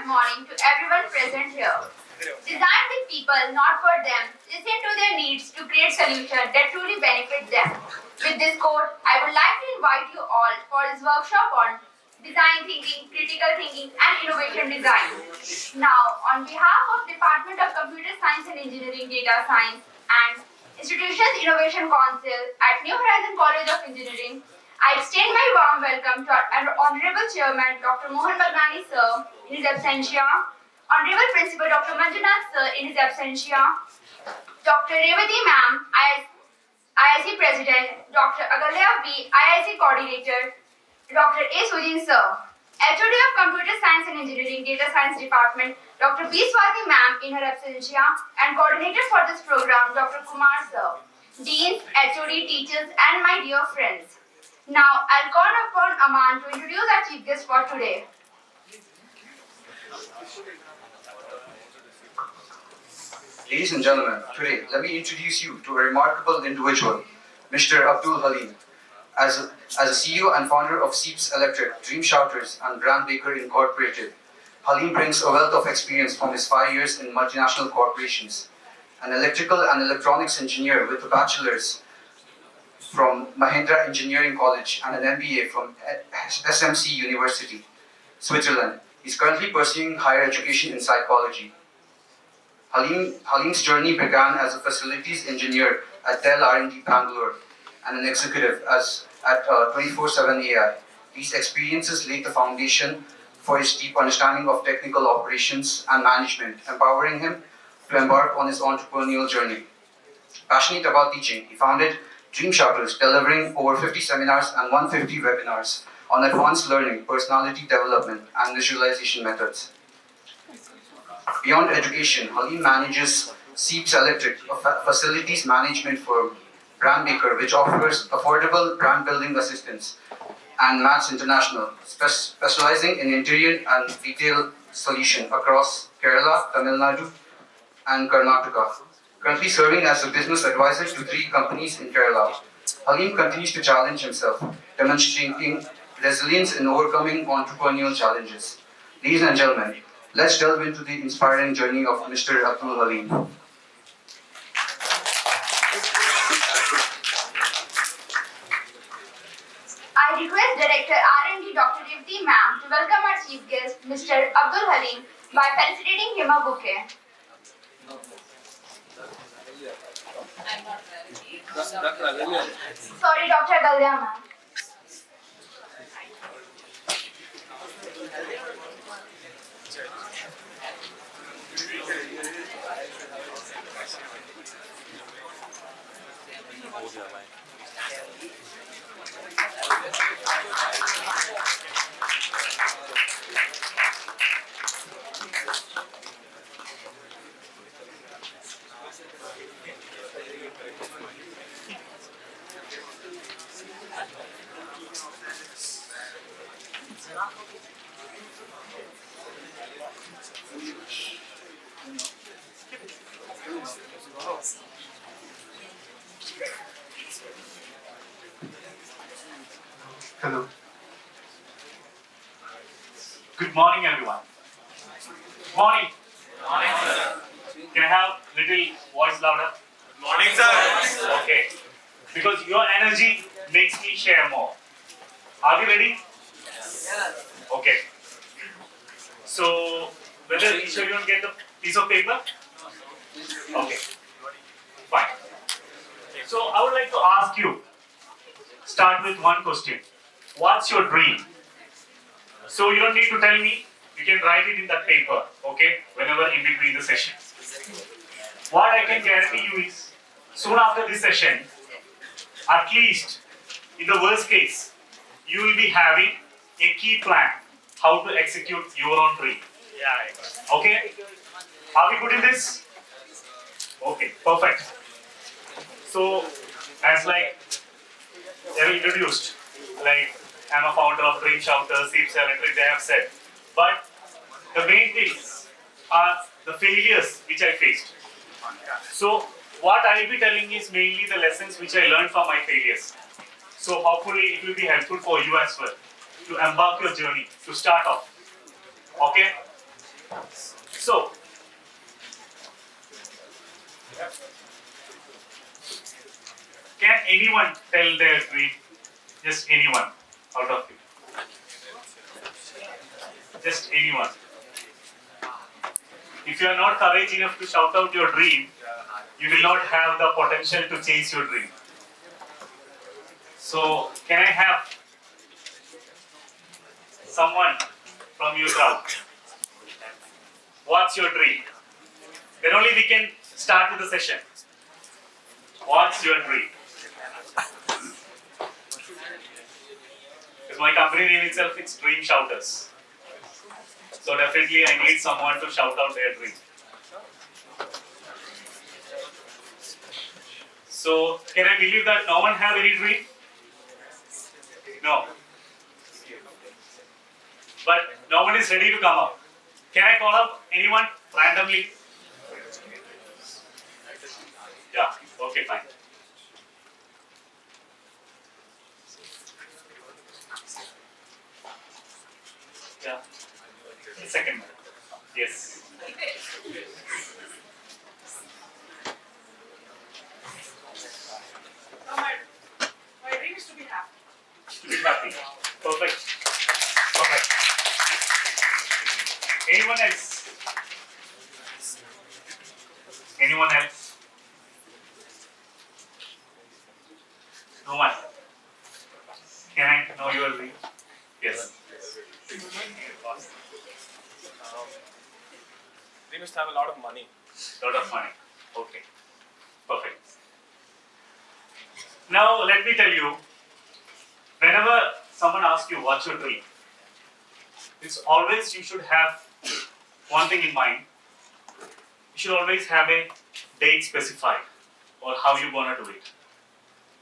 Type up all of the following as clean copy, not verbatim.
morning to everyone present here. Designed with people, not for them, listen to their needs to create solutions that truly benefit them. With this quote, I would like to invite you all for this workshop on design thinking, critical thinking, and innovation design. Now, on behalf of Department of Computer Science and Engineering, Data Science, and Institutions Innovation Council at New Horizon College of Engineering, I extend my warm welcome to our Honorable Chairman Dr. Mohan Bagnani Sir in his absentia, Honorable Principal Dr. Manjunath Sir in his absentia, Dr. Revati Ma'am, IIC President, Dr. Agalya V, IIC Coordinator, Dr. A. Sujin Sir, HOD of Computer Science and Engineering Data Science Department, Dr. B. Swati Ma'am in her absentia, and Coordinator for this program, Dr. Kumar Sir, Deans, HOD, teachers, and my dear friends. Now, I'll call upon Aman to introduce our chief guest for today. Ladies and gentlemen, today let me introduce you to a remarkable individual, Mr. Abdul Haleem. As a CEO and founder of Seeps Electric, Dream Shouters, and Brand Baker Incorporated, Haleem brings a wealth of experience from his 5 years in multinational corporations. An electrical and electronics engineer with a bachelor's from Mahindra Engineering College and an MBA from SMC University, Switzerland. He is currently pursuing higher education in psychology. Haleem's journey began as a facilities engineer at Dell R&D Bangalore and an executive at 24/7 AI. These experiences laid the foundation for his deep understanding of technical operations and management, empowering him to embark on his entrepreneurial journey. Passionate about teaching, he founded Dream Shouters, delivering over 50 seminars and 150 webinars on advanced learning, personality development, and visualization methods. Beyond education, Haleem manages Seeps Electric, a facilities management firm, Brand Baker, which offers affordable brand building assistance, and Mats International, specializing in interior and retail solutions across Kerala, Tamil Nadu, and Karnataka. Currently serving as a business advisor to 3 companies in Kerala, Haleem continues to challenge himself, demonstrating resilience in overcoming entrepreneurial challenges. Ladies and gentlemen, let's delve into the inspiring journey of Mr. Abdul Haleem. I request Director R&D Dr. Revati Ma'am to welcome our chief guest, Mr. Abdul Haleem, by felicitating him a bouquet. Sorry, Dr. Agalya Ma'am. Hello. Good morning, everyone. Morning. Morning, sir. Can I have little voice louder? Morning, sir. Okay. Because your energy makes me share more. Are we ready? Yes. Okay. So, whether each of you want to get a piece of paper? Okay. Fine. So, I would like to ask you, start with one question. What's your dream? So, you don't need to tell me. You can write it in that paper, okay? Whenever in between the session. What I can guarantee you is, soon after this session, at least in the worst case, you will be having a key plan how to execute your own dream. Yeah. Okay? Are we good in this? Okay, perfect. So, as like they introduced, like I'm a founder of Dream Shouters, Seeps Electric, they have said. But the main things are the failures which I faced. So, what I will be telling is mainly the lessons which I learned from my failures. So, hopefully it will be helpful for you as well to embark your journey, to start off. Okay? So, can anyone tell their dream? Just anyone out of you. Just anyone. If you are not courage enough to shout out your dream, you will not have the potential to chase your dream. So, can I have someone from your crowd? What's your dream? Then only we can start with the session. What's your dream? Because my company name itself is Dream Shouters. So definitely I need someone to shout out their dream. So can I believe that no one have any dream? No. But no one is ready to come up. Can I call up anyone randomly? Yeah, okay, fine. Yeah. Second. Yes. My dream is to be happy. To be happy. Perfect. Perfect. Anyone else? Anyone else? No one. Can I know your dream? Yes. They must have a lot of money. Lot of money. Okay. Perfect. Now let me tell you, whenever someone asks you what's your dream, it's always you should have one thing in mind. You should always have a date specified or how you gonna do it.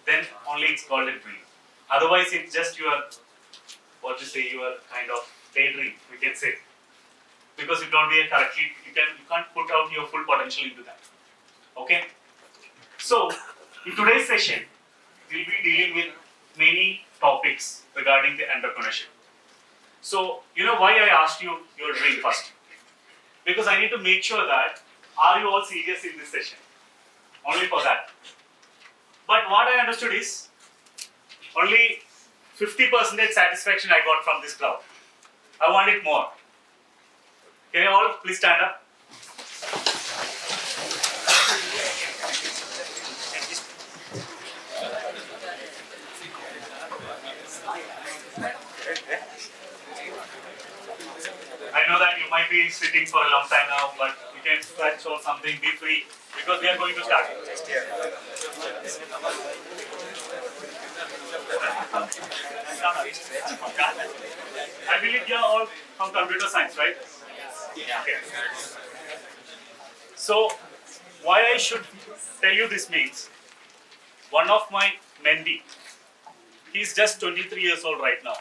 Then only it's called a dream. Otherwise it's just your your kind of daydream, we can say. Because it don't be a correctly, you can't put out your full potential into that. Okay? So in today's session, we'll be dealing with many topics regarding the entrepreneurship. So, you know why I asked you your dream first? Because I need to make sure that are you all serious in this session? Only for that. But what I understood is only 50% satisfaction I got from this crowd. I want it more. Can you all please stand up? I know that you might be sitting for a long time now, but you can stretch or something, be free, because we are going to start. I believe you are all from computer science, right? Okay. So, why I should tell you this means, one of my mentee, he's just 23 years old right now.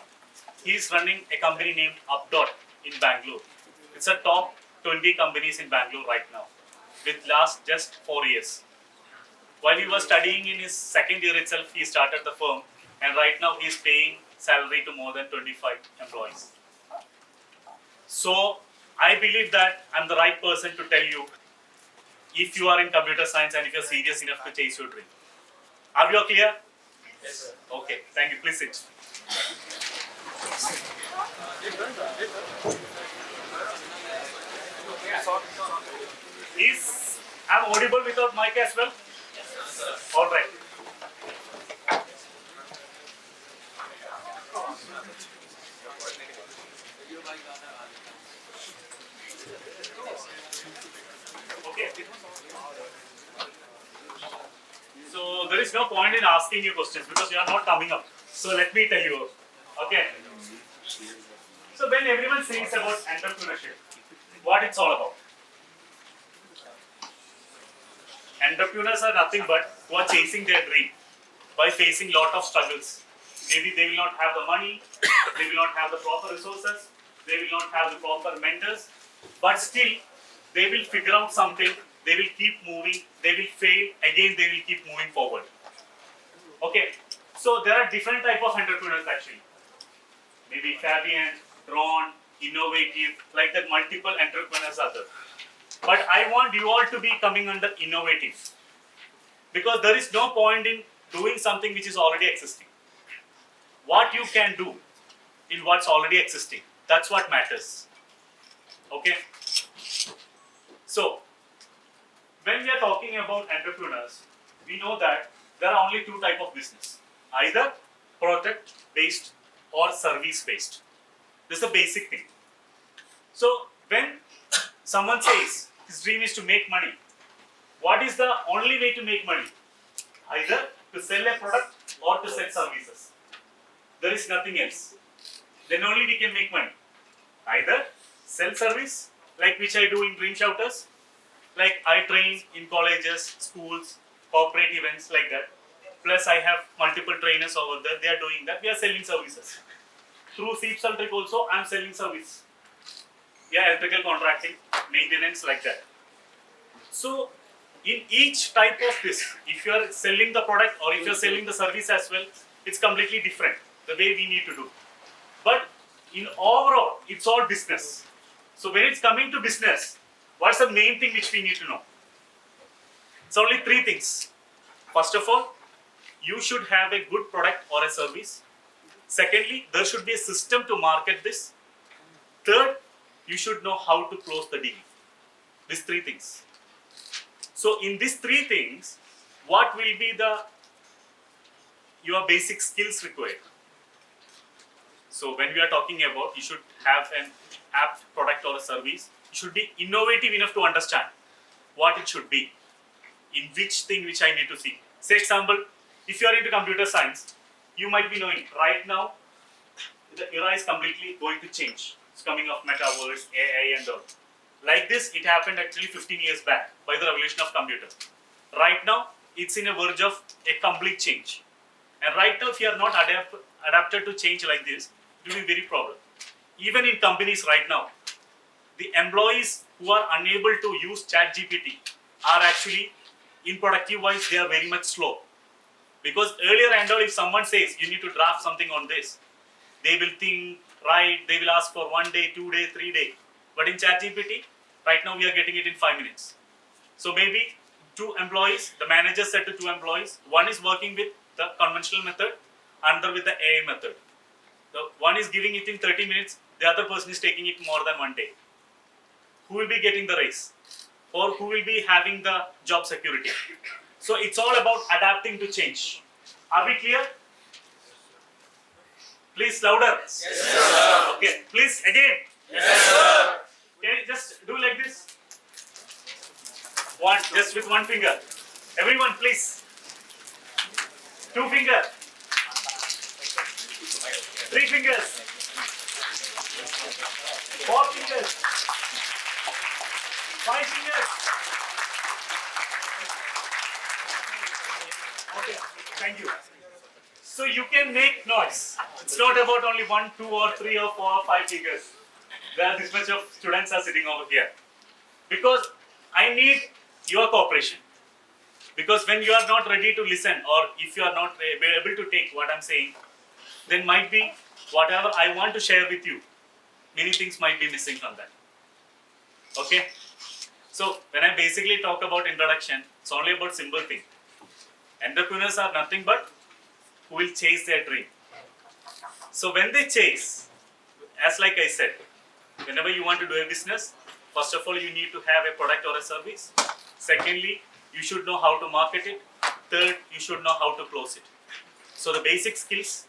He's running a company named Abdul in Bangalore. It's a top 20 companies in Bangalore right now, with last just 4 years. While he was studying in his second year itself, he started the firm, and right now he is paying salary to more than 25 employees. So I believe that I'm the right person to tell you if you are in computer science and if you're serious enough to chase your dream. Are we all clear? Yes, sir. Okay, thank you. Please sit. Is I'm audible without mic as well? All right. Okay. So there is no point in asking you questions because you are not coming up. So let me tell you. Okay. So when everyone says about entrepreneurship, what it's all about? Entrepreneurs are nothing but who are chasing their dream by facing lot of struggles. Maybe they will not have the money, they will not have the proper resources, they will not have the proper mentors, but still they will figure out something, they will keep moving, they will fail, again they will keep moving forward. Okay, so there are different type of entrepreneurs actually. Maybe Fabian, Ron, innovative, like that multiple entrepreneurs are there. But I want you all to be coming under innovative. Because there is no point in doing something which is already existing. What you can do in what's already existing, that's what matters. Okay? So, when we are talking about entrepreneurs, we know that there are only two types of business. Either product based or service based. This is the basic thing. So, when someone says his dream is to make money, what is the only way to make money? Either to sell a product or to sell services. There is nothing else. Then only we can make money. Either sell service, like which I do in Dream Shouters, like I train in colleges, schools, corporate events like that. Plus I have multiple trainers over there, they are doing that. We are selling services. Through Seep Trick also, I am selling service. Yeah, electrical contracting, maintenance like that. So, in each type of this, if you are selling the product or if you are selling the service as well, it's completely different, the way we need to do. But in overall, it's all business. So when it's coming to business, what's the main thing which we need to know? It's only three things. First of all, you should have a good product or a service. Secondly, there should be a system to market this. Third, you should know how to close the deal. These three things. So in these three things, what will be your basic skills required? So when we are talking about, you should have an apt product or a service. You should be innovative enough to understand what it should be, in which thing which I need to see. Say example, if you are into computer science, you might be knowing right now, the era is completely going to change. It's coming of metaverse, AI and all. Like this, it happened actually 15 years back by the revolution of computer. Right now, it's in a verge of a complete change. And right now, if you are not adapted to change like this, it will be very problem. Even in companies right now, the employees who are unable to use ChatGPT are actually, in productive wise, they are very much slow. Because earlier and all, if someone says, you need to draft something on this, they will think, write, they will ask for 1 day, 2 days, 3 days. But in ChatGPT, right now we are getting it in 5 minutes. So maybe 2 employees, the manager said to 2 employees, one is working with the conventional method, another with the AI method. The one is giving it in 30 minutes, the other person is taking it more than 1 day. Who will be getting the raise? Or who will be having the job security? So it's all about adapting to change. Are we clear? Please louder. Yes, sir. Okay, please again. Yes, sir. Can you just do like this? One, just with one finger. Everyone, please. 2 fingers. 3 fingers. 4 fingers. 5 fingers. Okay, thank you. So you can make noise. It's not about only 1, 2 or 3 or 4 or 5 fingers. There are this much of students are sitting over here. Because I need your cooperation. Because when you are not ready to listen, or if you are not able to take what I'm saying, then might be whatever I want to share with you, many things might be missing from that. Okay? So when I basically talk about introduction, it's only about simple thing. Entrepreneurs are nothing but who will chase their dream. So when they chase, as like I said, whenever you want to do a business, first of all you need to have a product or a service. Secondly, you should know how to market it. Third, you should know how to close it. So the basic skills,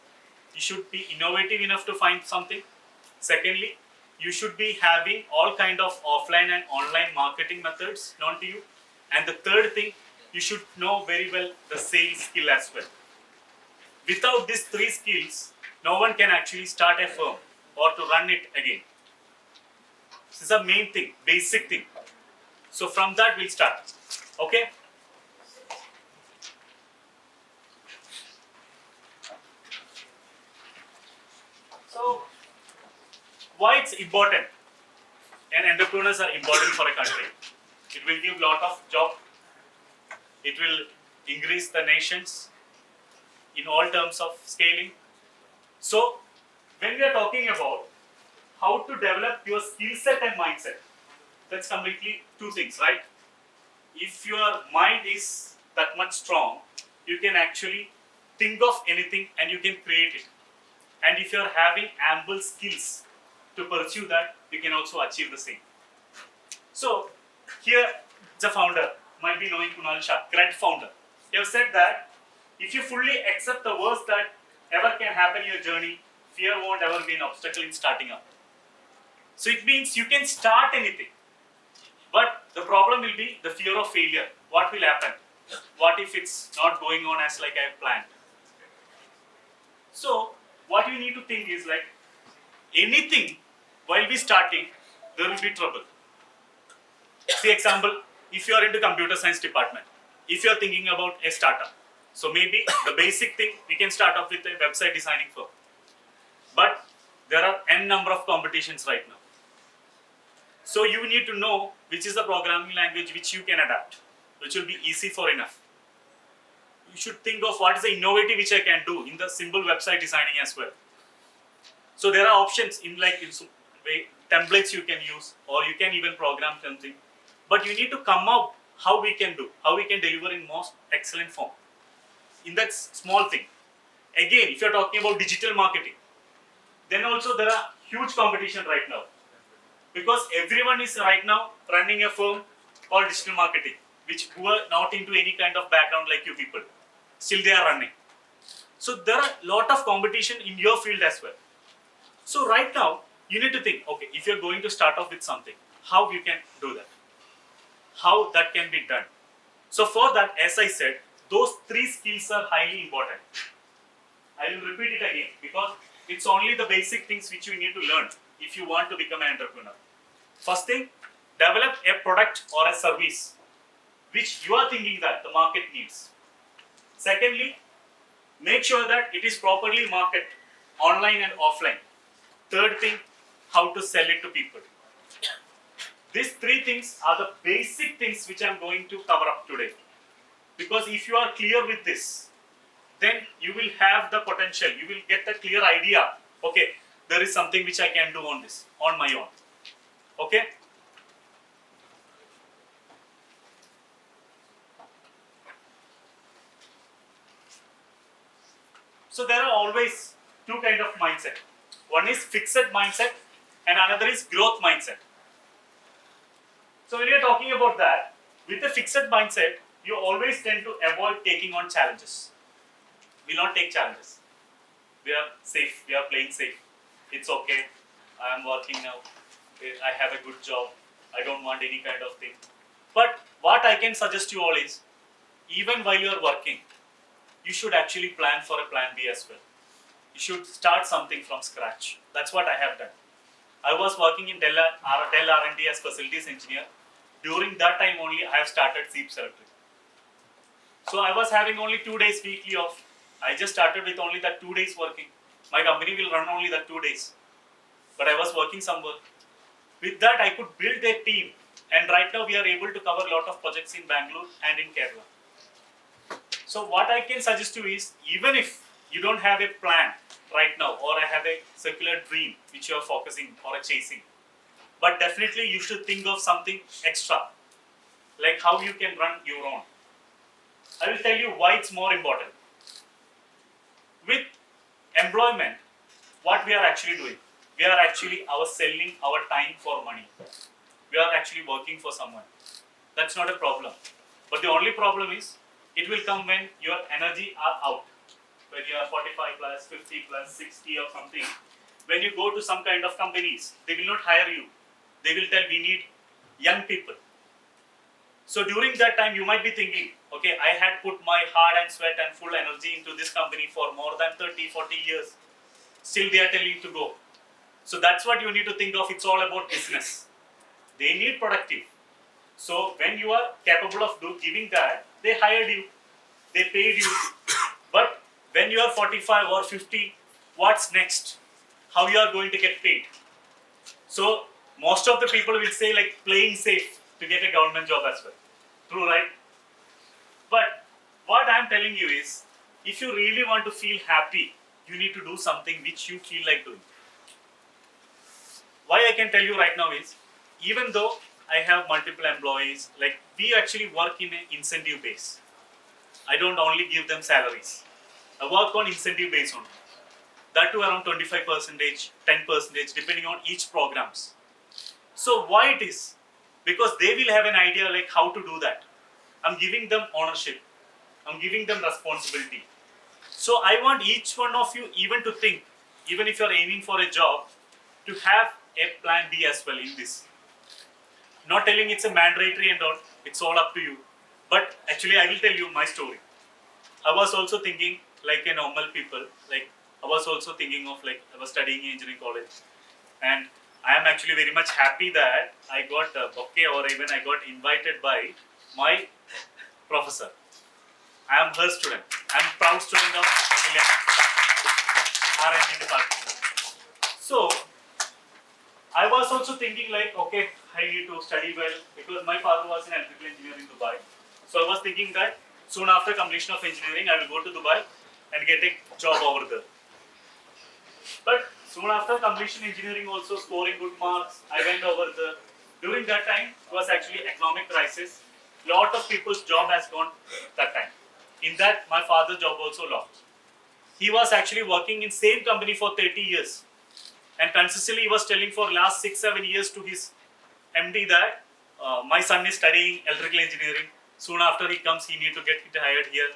you should be innovative enough to find something. Secondly, you should be having all kind of offline and online marketing methods known to you. And the third thing, you should know very well the sales skill as well. Without these 3 skills, no one can actually start a firm or to run it again. This is the main thing, basic thing. So from that we'll start. Okay? So why it's important? And entrepreneurs are important for a country. It will give lot of job. It will increase the nations in all terms of scaling. So when we are talking about how to develop your skill set and mindset. That's completely two things, right? If your mind is that much strong, you can actually think of anything and you can create it. And if you're having ample skills to pursue that, you can also achieve the same. So, here the founder might be knowing Kunal Shah, great founder. He have said that if you fully accept the worst that ever can happen in your journey, fear won't ever be an obstacle in starting up. So it means you can start anything. But the problem will be the fear of failure. What will happen? What if it's not going on as like I have planned? So what you need to think is like anything while we starting, there will be trouble. See example, if you are into computer science department, if you are thinking about a startup, so maybe the basic thing we can start off with a website designing firm. But there are n number of competitions right now. So you need to know which is the programming language which you can adapt, which will be easy for enough. You should think of what is the innovative which I can do in the simple website designing as well. So there are options in like in some way, templates you can use, or you can even program something. But you need to come up how we can do, how we can deliver in most excellent form. In that small thing. Again, if you are talking about digital marketing, then also there are huge competition right now. Because everyone is right now running a firm called digital marketing, which who are not into any kind of background like you people. Still they are running. So there are a lot of competition in your field as well. So right now, you need to think, okay, if you're going to start off with something, how you can do that? How that can be done? So for that, as I said, those three skills are highly important. I will repeat it again because it's only the basic things which you need to learn if you want to become an entrepreneur. First thing, develop a product or a service which you are thinking that the market needs. Secondly, make sure that it is properly marketed online and offline. Third thing, how to sell it to people. These three things are the basic things which I am going to cover up today. Because if you are clear with this, then you will have the potential, you will get the clear idea, okay, there is something which I can do on this, on my own. Okay? So there are always two kinds of mindset. One is fixed mindset and another is growth mindset. So when you are talking about that, with a fixed mindset, you always tend to avoid taking on challenges. We will not take challenges. We are safe, we are playing safe. It's okay, I am working now, I have a good job, I don't want any kind of thing. But what I can suggest you all is, even while you are working, you should actually plan for a plan B as well. You should start something from scratch. That's what I have done. I was working in Dell R&D as facilities engineer. During that time only, I have started SEEP Electric. So I was having only 2 days weekly off. I just started with only that 2 days working. My company will run only that 2 days. But I was working somewhere. With that, I could build a team. And right now, we are able to cover a lot of projects in Bangalore and in Kerala. So what I can suggest you is, even if you don't have a plan right now, or I have a circular dream which you are focusing or chasing, but definitely you should think of something extra, like how you can run your own. I will tell you why it's more important. With employment, what we are actually doing, we are actually selling our time for money. We are actually working for someone. That's not a problem. But the only problem is, it will come when your energy are out. When you are 45 plus, 50 plus, 60 or something. When you go to some kind of companies, they will not hire you. They will tell, we need young people. So during that time, you might be thinking, okay, I had put my heart and sweat and full energy into this company for more than 30, 40 years. Still they are telling you to go. So that's what you need to think of. It's all about business. They need productive. So when you are capable of giving that, they hired you, they paid you. But when you are 45 or 50, what's next? How you are going to get paid? So most of the people will say like playing safe to get a government job as well. True, right? But what I am telling you is, if you really want to feel happy, you need to do something which you feel like doing. why I can tell you right now is, even though I have multiple employees, like we actually work in an incentive base. I don't only give them salaries. I work on incentive base only. That too around 25%, 10%, depending on each programs. So why it is? Because they will have an idea like how to do that. I'm giving them ownership. I'm giving them responsibility. So I want each one of you even to think, even if you're aiming for a job, to have a plan B as well in this. Not telling it's a mandatory and all, it's all up to you. But actually I will tell you my story. I was also thinking like a normal people, like I was also thinking of like I was studying in engineering college, and I am actually very much happy that I got a bouquet or even I got invited by my professor. I am her student. I am proud student of R&D department. So I was also thinking like, okay, I need to study well because my father was in electrical engineering in Dubai. So I was thinking that soon after completion of engineering, I will go to Dubai and get a job over there. But soon after completion engineering, also scoring good marks, I went over there. During that time, it was actually economic crisis. Lot of people's job has gone that time. In that, my father's job also lost. He was actually working in same company for 30 years. And consistently he was telling for last 6-7 years to his MD that my son is studying electrical engineering. Soon after he comes, he need to get hired here.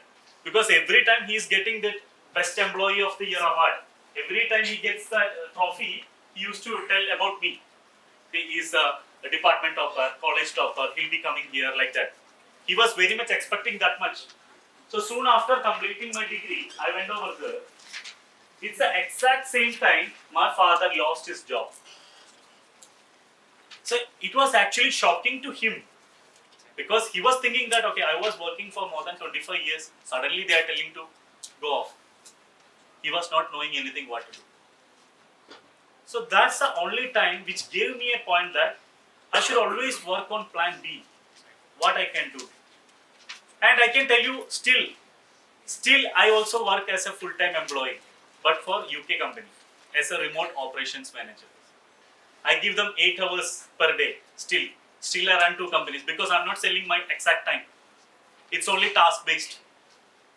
Because every time he is getting the best employee of the year award, every time he gets that trophy, he used to tell about me. He is a department topper, college topper, he'll be coming here like that. He was very much expecting that much. So soon after completing my degree, I went over there. It's the exact same time my father lost his job. So it was actually shocking to him because he was thinking that, okay, I was working for more than 25 years, suddenly they are telling to go off. He was not knowing anything what to do. So that's the only time which gave me a point that I should always work on plan B, what I can do. And I can tell you still I also work as a full-time employee, but for UK company, as a remote operations manager. I give them 8 hours per day, still I run 2 companies because I'm not selling my exact time. It's only task-based,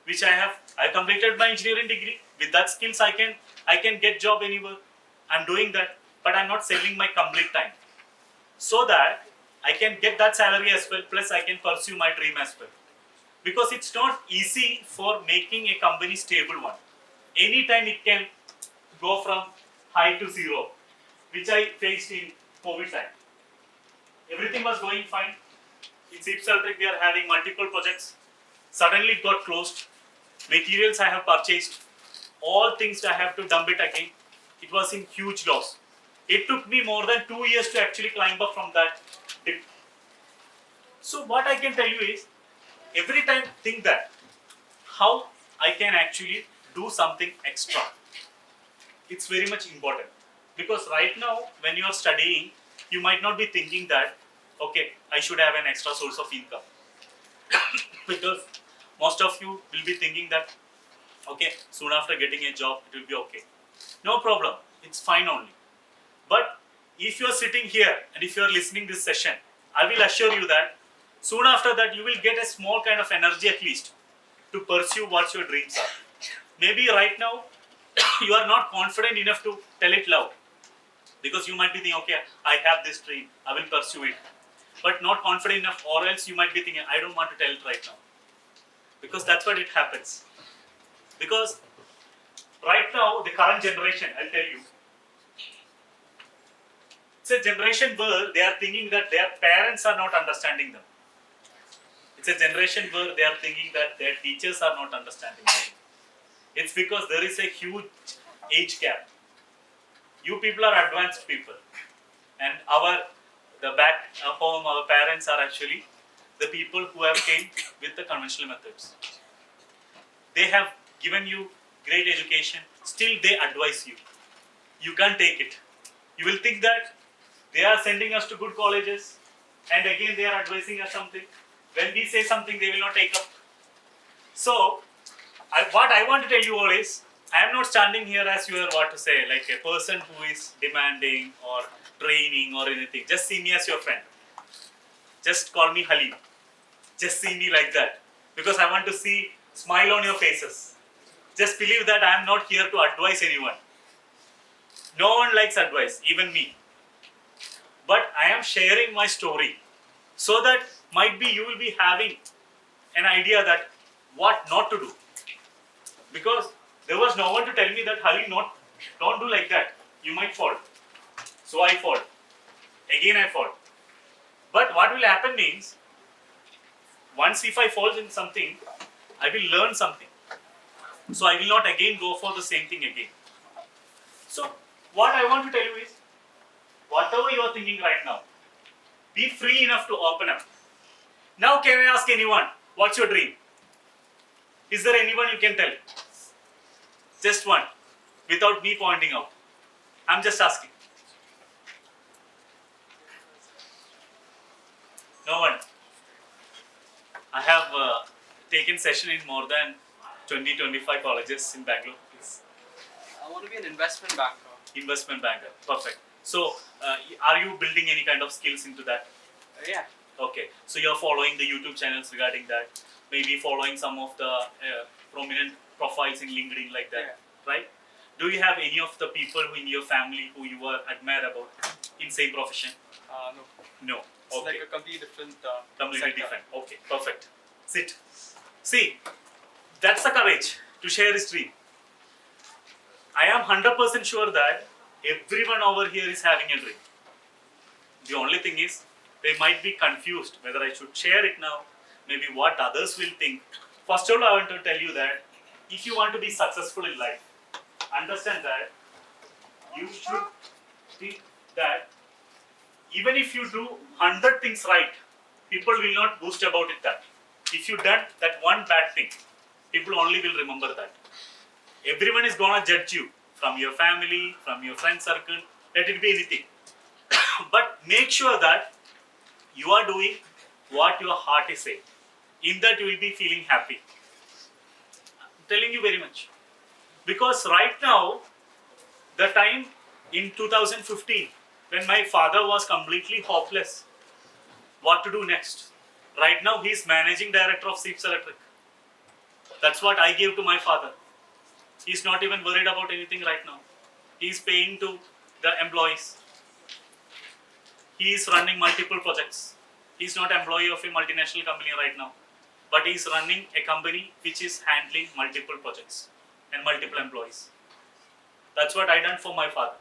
which I completed my engineering degree. With that skills, I can get job anywhere. I'm doing that, but I'm not selling my complete time. So that I can get that salary as well, plus I can pursue my dream as well. Because it's not easy for making a company stable one. Anytime it can go from high to zero, which I faced in COVID time. Everything was going fine. In Sips Electric, we are having multiple projects. Suddenly it got closed. Materials I have purchased. All things I have to dump it again. It was in huge loss. It took me more than 2 years to actually climb up from that dip. So what I can tell you is, every time think that how I can actually do something extra. It's very much important because right now when you are studying, you might not be thinking that, okay, I should have an extra source of income. Because most of you will be thinking that, okay, soon after getting a job, it will be okay. No problem, it's fine only. But if you are sitting here and if you are listening this session, I will assure you that soon after that, you will get a small kind of energy at least to pursue what your dreams are. Maybe right now, you are not confident enough to tell it loud. Because you might be thinking, okay, I have this dream, I will pursue it. But not confident enough, or else you might be thinking, I don't want to tell it right now. Because that's what it happens. Because right now, the current generation, I'll tell you, it's a generation where they are thinking that their parents are not understanding them. It's a generation where they are thinking that their teachers are not understanding them. It's because there is a huge age gap. You people are advanced people, and the back home, our parents are actually the people who have came with the conventional methods. They have given you great education, still they advise you. You can't take it. You will think that they are sending us to good colleges, and again they are advising us something. When we say something, they will not take up. So, what I want to tell you all is, I am not standing here as you are what to say, like a person who is demanding or training or anything. Just see me as your friend. Just call me Haleem. Just see me like that. Because I want to see smile on your faces. Just believe that I am not here to advise anyone. No one likes advice, even me. But I am sharing my story so that might be you will be having an idea that what not to do. Because there was no one to tell me that Haleem, don't do like that. You might fall. So I fall. Again I fall. But what will happen means, once if I fall in something, I will learn something. So I will not again go for the same thing again. So what I want to tell you is, whatever you are thinking right now, be free enough to open up. Now can I ask anyone, what's your dream? Is there anyone you can tell? Just one, without me pointing out. I'm just asking. No one. I have taken session in more than 20-25 colleges in Bangalore. Please. I want to be an investment banker. Investment banker, perfect. So, are you building any kind of skills into that? Yeah. Okay, so you're following the YouTube channels regarding that, maybe following some of the prominent profiles in LinkedIn like that, right? Do you have any of the people in your family who you admire about in same profession? No. No. It's Okay. like a completely different Completely sector. different. Okay, perfect. Sit. See, that's the courage to share his dream. I am 100% sure that everyone over here is having a dream. The only thing is, they might be confused whether I should share it now, maybe what others will think. First of all, I want to tell you that if you want to be successful in life, understand that you should think that even if you do 100 things right, people will not boast about it that. If you done that one bad thing, people only will remember that. Everyone is gonna judge you from your family, from your friend circle, let it be anything. But make sure that you are doing what your heart is saying. In that you will be feeling happy. I'm telling you very much. Because right now, the time in 2015, when my father was completely hopeless, what to do next? Right now, he is managing director of Sips Electric. That's what I gave to my father. He's not even worried about anything right now. He's paying to the employees. He is running multiple projects. He's not employee of a multinational company right now, but he's running a company which is handling multiple projects and multiple employees. That's what I done for my father.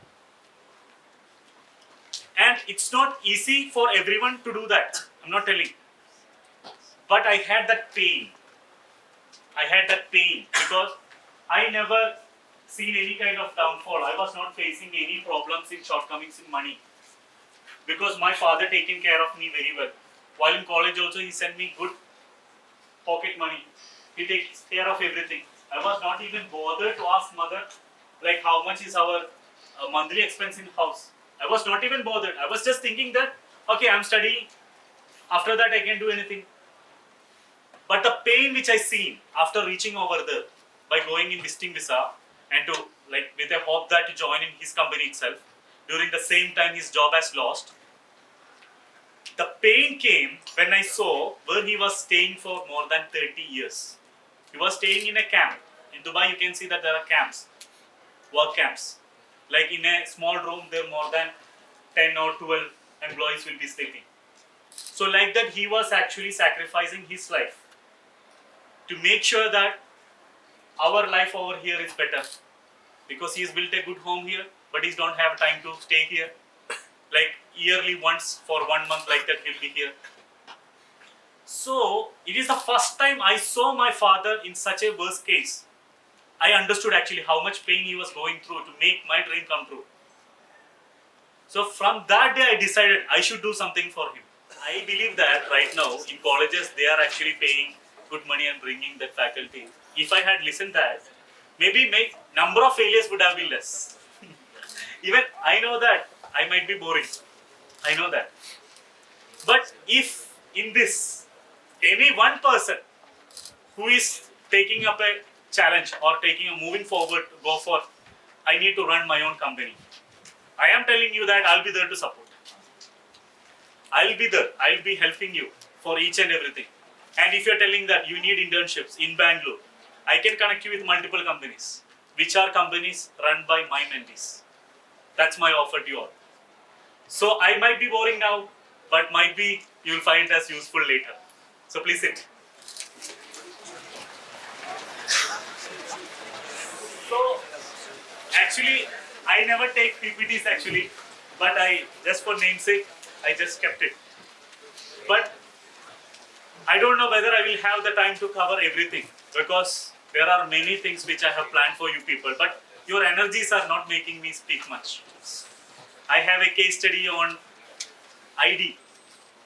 And it's not easy for everyone to do that. I'm not telling. But I had that pain. I had that pain because I never seen any kind of downfall. I was not facing any problems in shortcomings in money. Because my father taken care of me very well. While in college also he sent me good pocket money. He takes care of everything. I was not even bothered to ask mother like how much is our monthly expense in house. I was not even bothered. I was just thinking that okay, I'm studying. After that I can do anything. But the pain which I seen after reaching over there by going in visiting visa and to like with a hope that to join in his company itself, during the same time his job has lost. The pain came when I saw where he was staying for more than 30 years. He was staying in a camp. In Dubai you can see that there are camps, work camps. Like in a small room there more than 10 or 12 employees will be sleeping. So like that he was actually sacrificing his life to make sure that our life over here is better. Because he's built a good home here, but he don't have time to stay here. Like yearly once for 1 month like that he'll be here. So it is the first time I saw my father in such a worst case. I understood actually how much pain he was going through to make my dream come true. So from that day I decided I should do something for him. I believe that right now in colleges they are actually paying good money and bringing that faculty. If I had listened that, maybe my number of failures would have been less. Even I know that I might be boring. I know that. But if in this, any one person who is taking up a challenge or moving forward to go for, I need to run my own company. I am telling you that I'll be there to support. I'll be there. I'll be helping you for each and everything. And if you're telling that you need internships in Bangalore, I can connect you with multiple companies, which are companies run by my mentees. That's my offer to you all. So I might be boring now, but might be you'll find it as useful later. So please sit. So actually, I never take PPTs actually, but I just for namesake, I just kept it. But I don't know whether I will have the time to cover everything because there are many things which I have planned for you people, but your energies are not making me speak much. I have a case study on ID,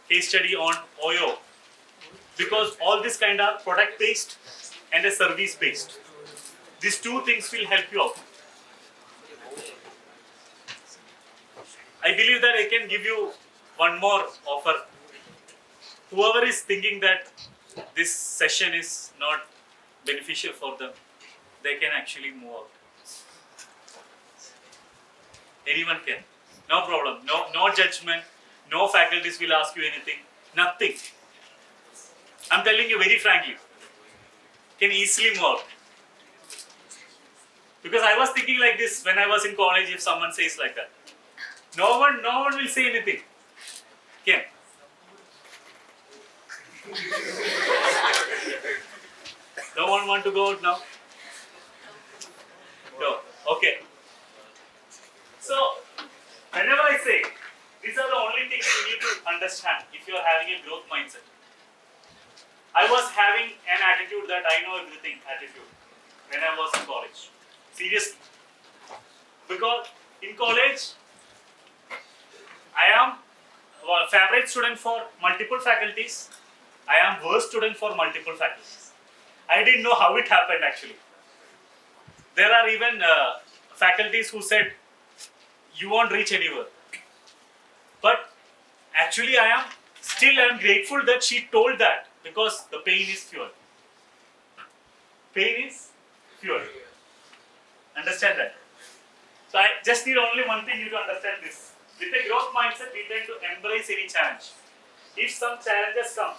case study on OYO, because all this kind of product based and a service based. These two things will help you out. I believe that I can give you one more offer. Whoever is thinking that this session is not beneficial for them, they can actually move out. Anyone can. No problem. No judgment. No faculties will ask you anything. Nothing. I'm telling you very frankly. Can easily move out. Because I was thinking like this when I was in college. If someone says like that, no one will say anything. Can. No one want to go out now? No. Okay. So, whenever I say, these are the only things you need to understand if you are having a growth mindset. I was having an attitude that I know everything attitude when I was in college. Seriously. Because in college, I am a favorite student for multiple faculties. I am worst student for multiple faculties. I didn't know how it happened actually. There are even faculties who said, you won't reach anywhere. But actually I am grateful that she told that because the pain is fuel. Pain is fuel. Understand that? So I just need only one thing you to understand this. With a growth mindset, we tend to embrace any challenge. If some challenges come,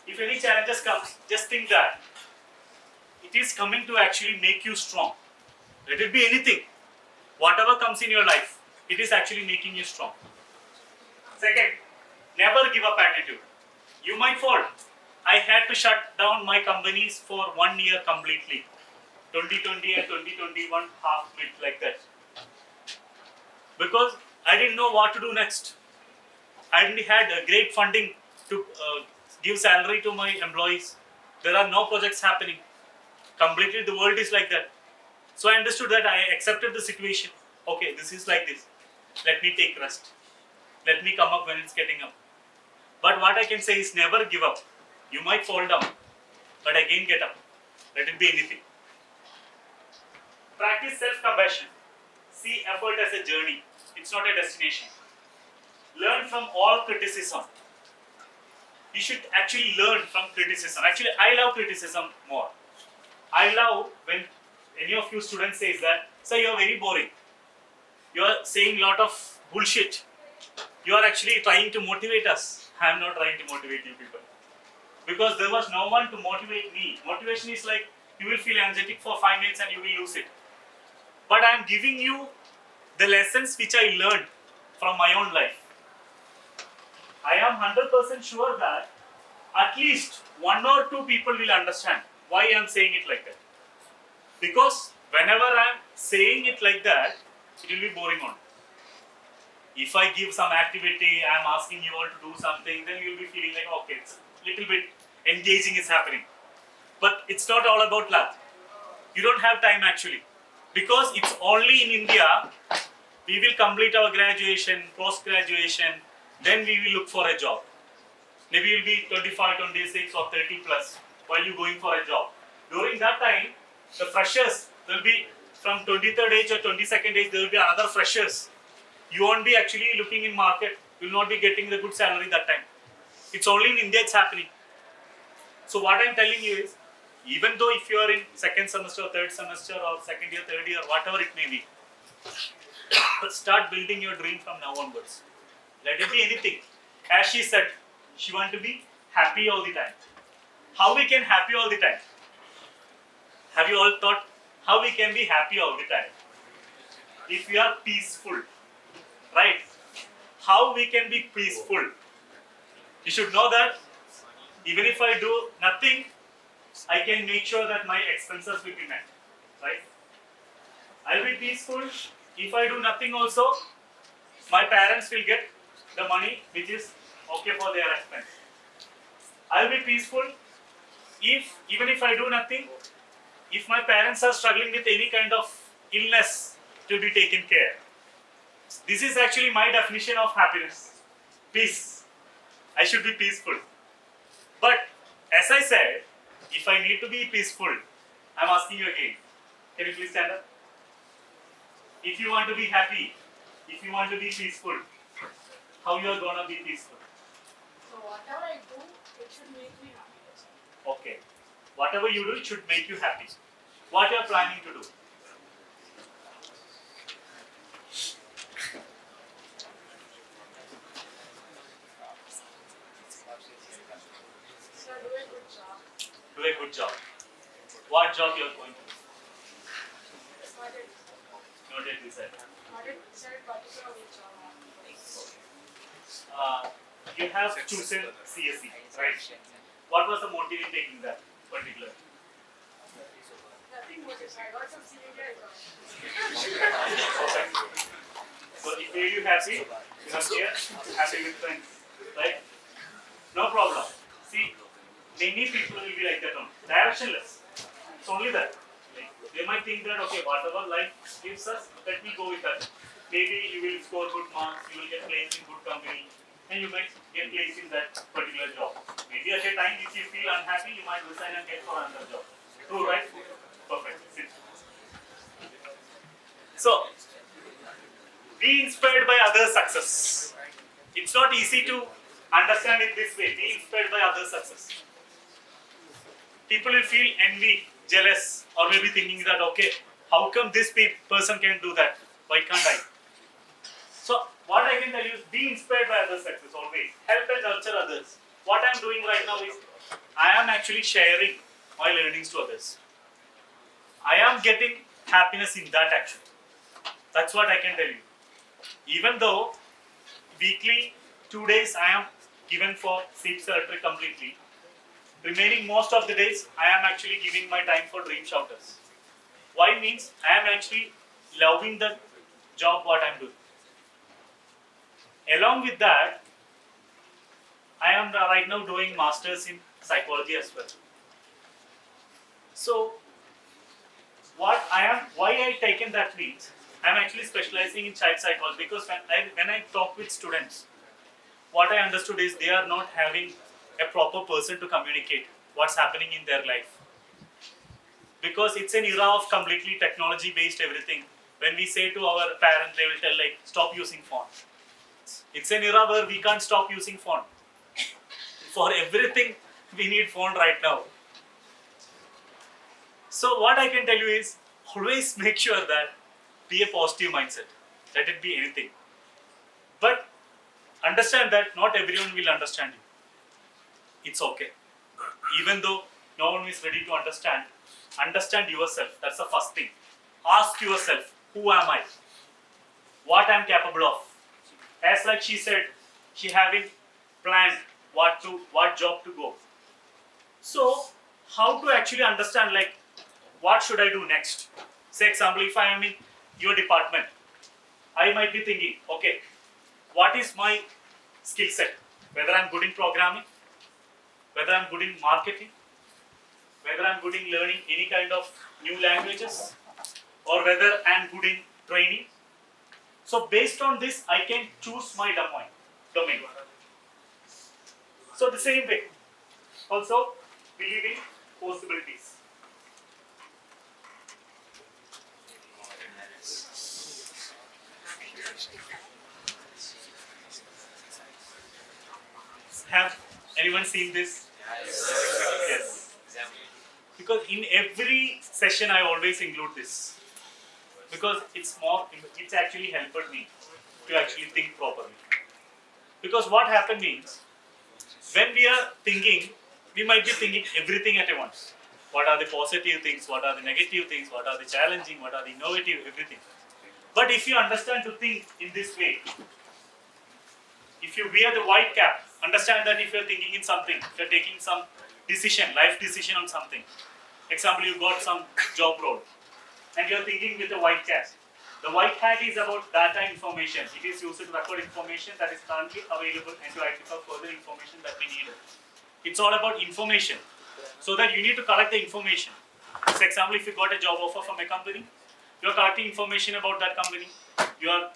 if any challenges comes, just think that it is coming to actually make you strong. Let it be anything. Whatever comes in your life, it is actually making you strong. Second, never give up attitude. You might fall. I had to shut down my companies for 1 year completely. 2020 and 2021 half bit like that. Because I didn't know what to do next. I didn't had a great funding to give salary to my employees. There are no projects happening. Completely the world is like that. So I understood that I accepted the situation. Okay, this is like this. Let me take rest. Let me come up when it's getting up. But what I can say is never give up. You might fall down, but again get up. Let it be anything. Practice self-compassion. See effort as a journey. It's not a destination. Learn from all criticism. You should actually learn from criticism. Actually, I love criticism more. I love when any of you students says that, sir, you are very boring. You are saying a lot of bullshit. You are actually trying to motivate us. I am not trying to motivate you people. Because there was no one to motivate me. Motivation is like, you will feel energetic for 5 minutes and you will lose it. But I am giving you the lessons which I learned from my own life. I am 100% sure that at least 1 or 2 people will understand why I am saying it like that. Because whenever I am saying it like that, it will be boring on. If I give some activity, I am asking you all to do something, then you will be feeling like, okay, it's a little bit engaging is happening. But it's not all about luck. You don't have time actually. Because it's only in India, we will complete our graduation, post-graduation, then we will look for a job. Maybe you'll be 25, 26 or 30 plus while you're going for a job. During that time, the freshers will be from 23rd age or 22nd age, there will be another freshers. You won't be actually looking in market, you will not be getting the good salary that time. It's only in India it's happening. So what I'm telling you is, Even though if you are in second semester, third semester, or second year, third year, whatever it may be, start building your dream from now onwards. Let it be anything. As she said, she want to be happy all the time. How we can happy all the time? Have you all thought how we can be happy all the time? If we are peaceful, right? How we can be peaceful? You should know that even if I do nothing, I can make sure that my expenses will be met, right? I'll be peaceful. If I do nothing also, my parents will get the money which is okay for their expense. I'll be peaceful if even if I do nothing, if my parents are struggling with any kind of illness to be taken care. This is actually my definition of happiness. Peace. I should be peaceful. But as I said, if I need to be peaceful, I'm asking you again. Can you please stand up? If you want to be happy, if you want to be peaceful, how you are gonna be peaceful? So whatever I do, it should make me happy. That's all. Okay. Whatever you do, it should make you happy. What you are planning to do? So do a good job. Do a good job. What job you are going to do? It's not a Not yet decided. particular which job I want to do. You have chosen CSE, right? What was the motive in taking that particular? Nothing much. I got some senior job. Perfect. So if you happy, you are here, happy with friends, right? No problem. See, many people will be like that only, directionless. It's only that. Like, they might think that okay, whatever life gives us, let me go with that. Maybe you will score good marks, you will get placed in good company, and you might get placed in that particular job. Maybe at a time, if you feel unhappy, you might resign and get for another job. True, right? Perfect. Sit. So, be inspired by others' success. It's not easy to understand it this way. Be inspired by others' success. People will feel envy, jealous, or maybe thinking that okay, how come this person can do that? Why can't I? So what I can tell you is be inspired by others' success always. Help and nurture others. What I am doing right now is I am actually sharing my learnings to others. I am getting happiness in that action. That's what I can tell you. Even though weekly 2 days I am given for sleep surgery completely, remaining most of the days I am actually giving my time for dream shouters. Why means I am actually loving the job what I am doing. Along with that, I am right now doing masters in psychology as well. So why I taken that means I am actually specializing in child psychology because when I talk with students, what I understood is they are not having a proper person to communicate what's happening in their life. Because it's an era of completely technology based everything. When we say to our parents, they will tell like stop using phone. It's an era where we can't stop using phone. For everything we need phone right now. So what I can tell you is always make sure that be a positive mindset. Let it be anything. But understand that not everyone will understand you. It's okay. Even though no one is ready to understand yourself. That's the first thing. Ask yourself, who am I? What I am capable of? As like she said, she having planned what job to go. So how to actually understand like what should I do next? Say example, if I am in your department, I might be thinking, okay, what is my skill set? Whether I'm good in programming, whether I'm good in marketing, whether I'm good in learning any kind of new languages, or whether I'm good in training. So based on this, I can choose my domain. So the same way, also believe in possibilities. Have anyone seen this? Yes. Because in every session I always include this. Because it's actually helped me to actually think properly. Because what happened means, when we are thinking, we might be thinking everything at once. What are the positive things? What are the negative things? What are the challenging? What are the innovative? Everything. But if you understand to think in this way, if you wear the white cap, understand that if you're thinking in something, if you're taking some decision, life decision on something, example, you got some job role, and you're thinking with a white cap. The white hat is about data information. It is used to record information that is currently available and to identify further information that we need. It's all about information. So that you need to collect the information. For example, if you got a job offer from a company, you're collecting information about that company. You are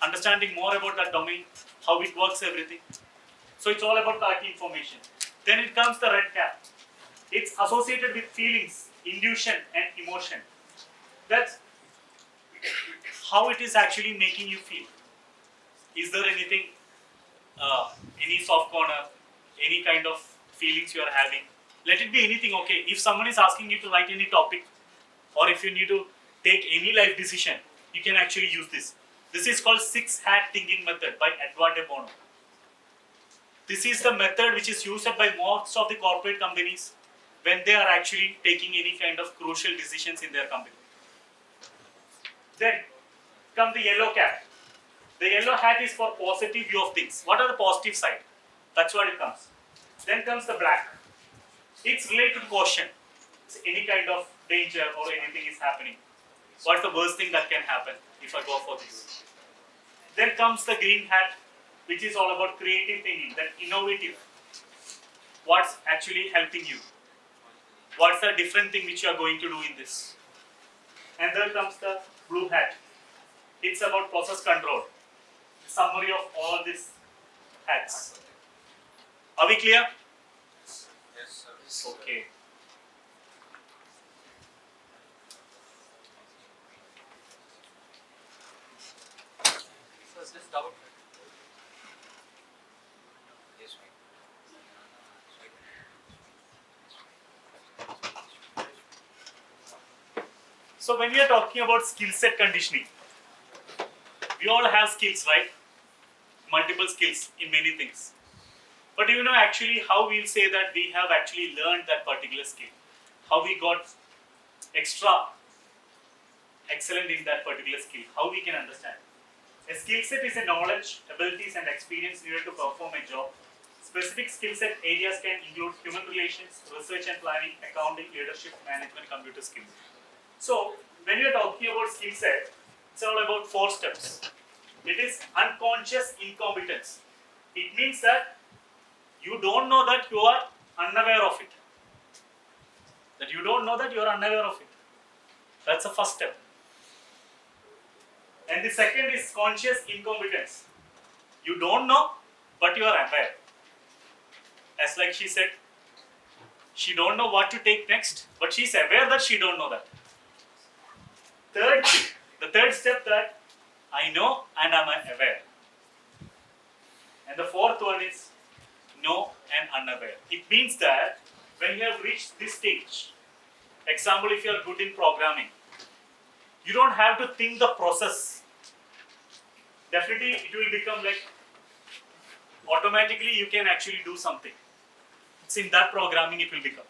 understanding more about that domain, how it works, everything. So it's all about collecting information. Then it comes the red cap. It's associated with feelings, intuition and emotion. That's how it is actually making you feel. Is there anything, any soft corner, any kind of feelings you are having? Let it be anything, okay. If someone is asking you to write any topic, or if you need to take any life decision, you can actually use this. This is called 6-hat thinking method by Edward de Bono. This is the method which is used by most of the corporate companies when they are actually taking any kind of crucial decisions in their company. Then come the yellow cap. The yellow hat is for positive view of things. What are the positive side? That's what it comes. Then comes the black. It's related to caution. It's any kind of danger or anything is happening. What's the worst thing that can happen if I go for this? Then comes the green hat, which is all about creative thinking, that innovative. What's actually helping you? What's the different thing which you are going to do in this? And then comes the blue hat. It's about process control. Summary of all these hats. Are we clear? Yes, sir. Okay. So is this double? Yes, So when we are talking about skill set conditioning, we all have skills, right? Multiple skills in many things. But you know actually how we'll say that we have actually learned that particular skill? How we got extra excellent in that particular skill? How we can understand? A skill set is a knowledge, abilities and experience needed to perform a job. Specific skill set areas can include human relations, research and planning, accounting, leadership, management, computer skills. So when you are talking about skill set, it's all about 4 steps. It is unconscious incompetence. It means that you don't know that you are unaware of it. That you don't know that you are unaware of it. That's the first step. And the second is conscious incompetence. You don't know, but you are aware. As like she said, she don't know what to take next, but she's aware that she don't know that. The third step that I know and I'm aware. And the fourth one is know and unaware. It means that when you have reached this stage, example, if you are good in programming, you don't have to think the process. Definitely it will become like automatically you can actually do something. It's in that programming it will become.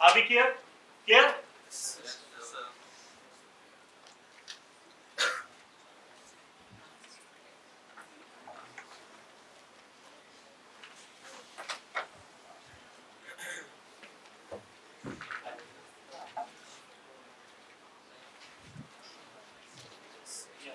Are we clear? Clear? sir. Yeah.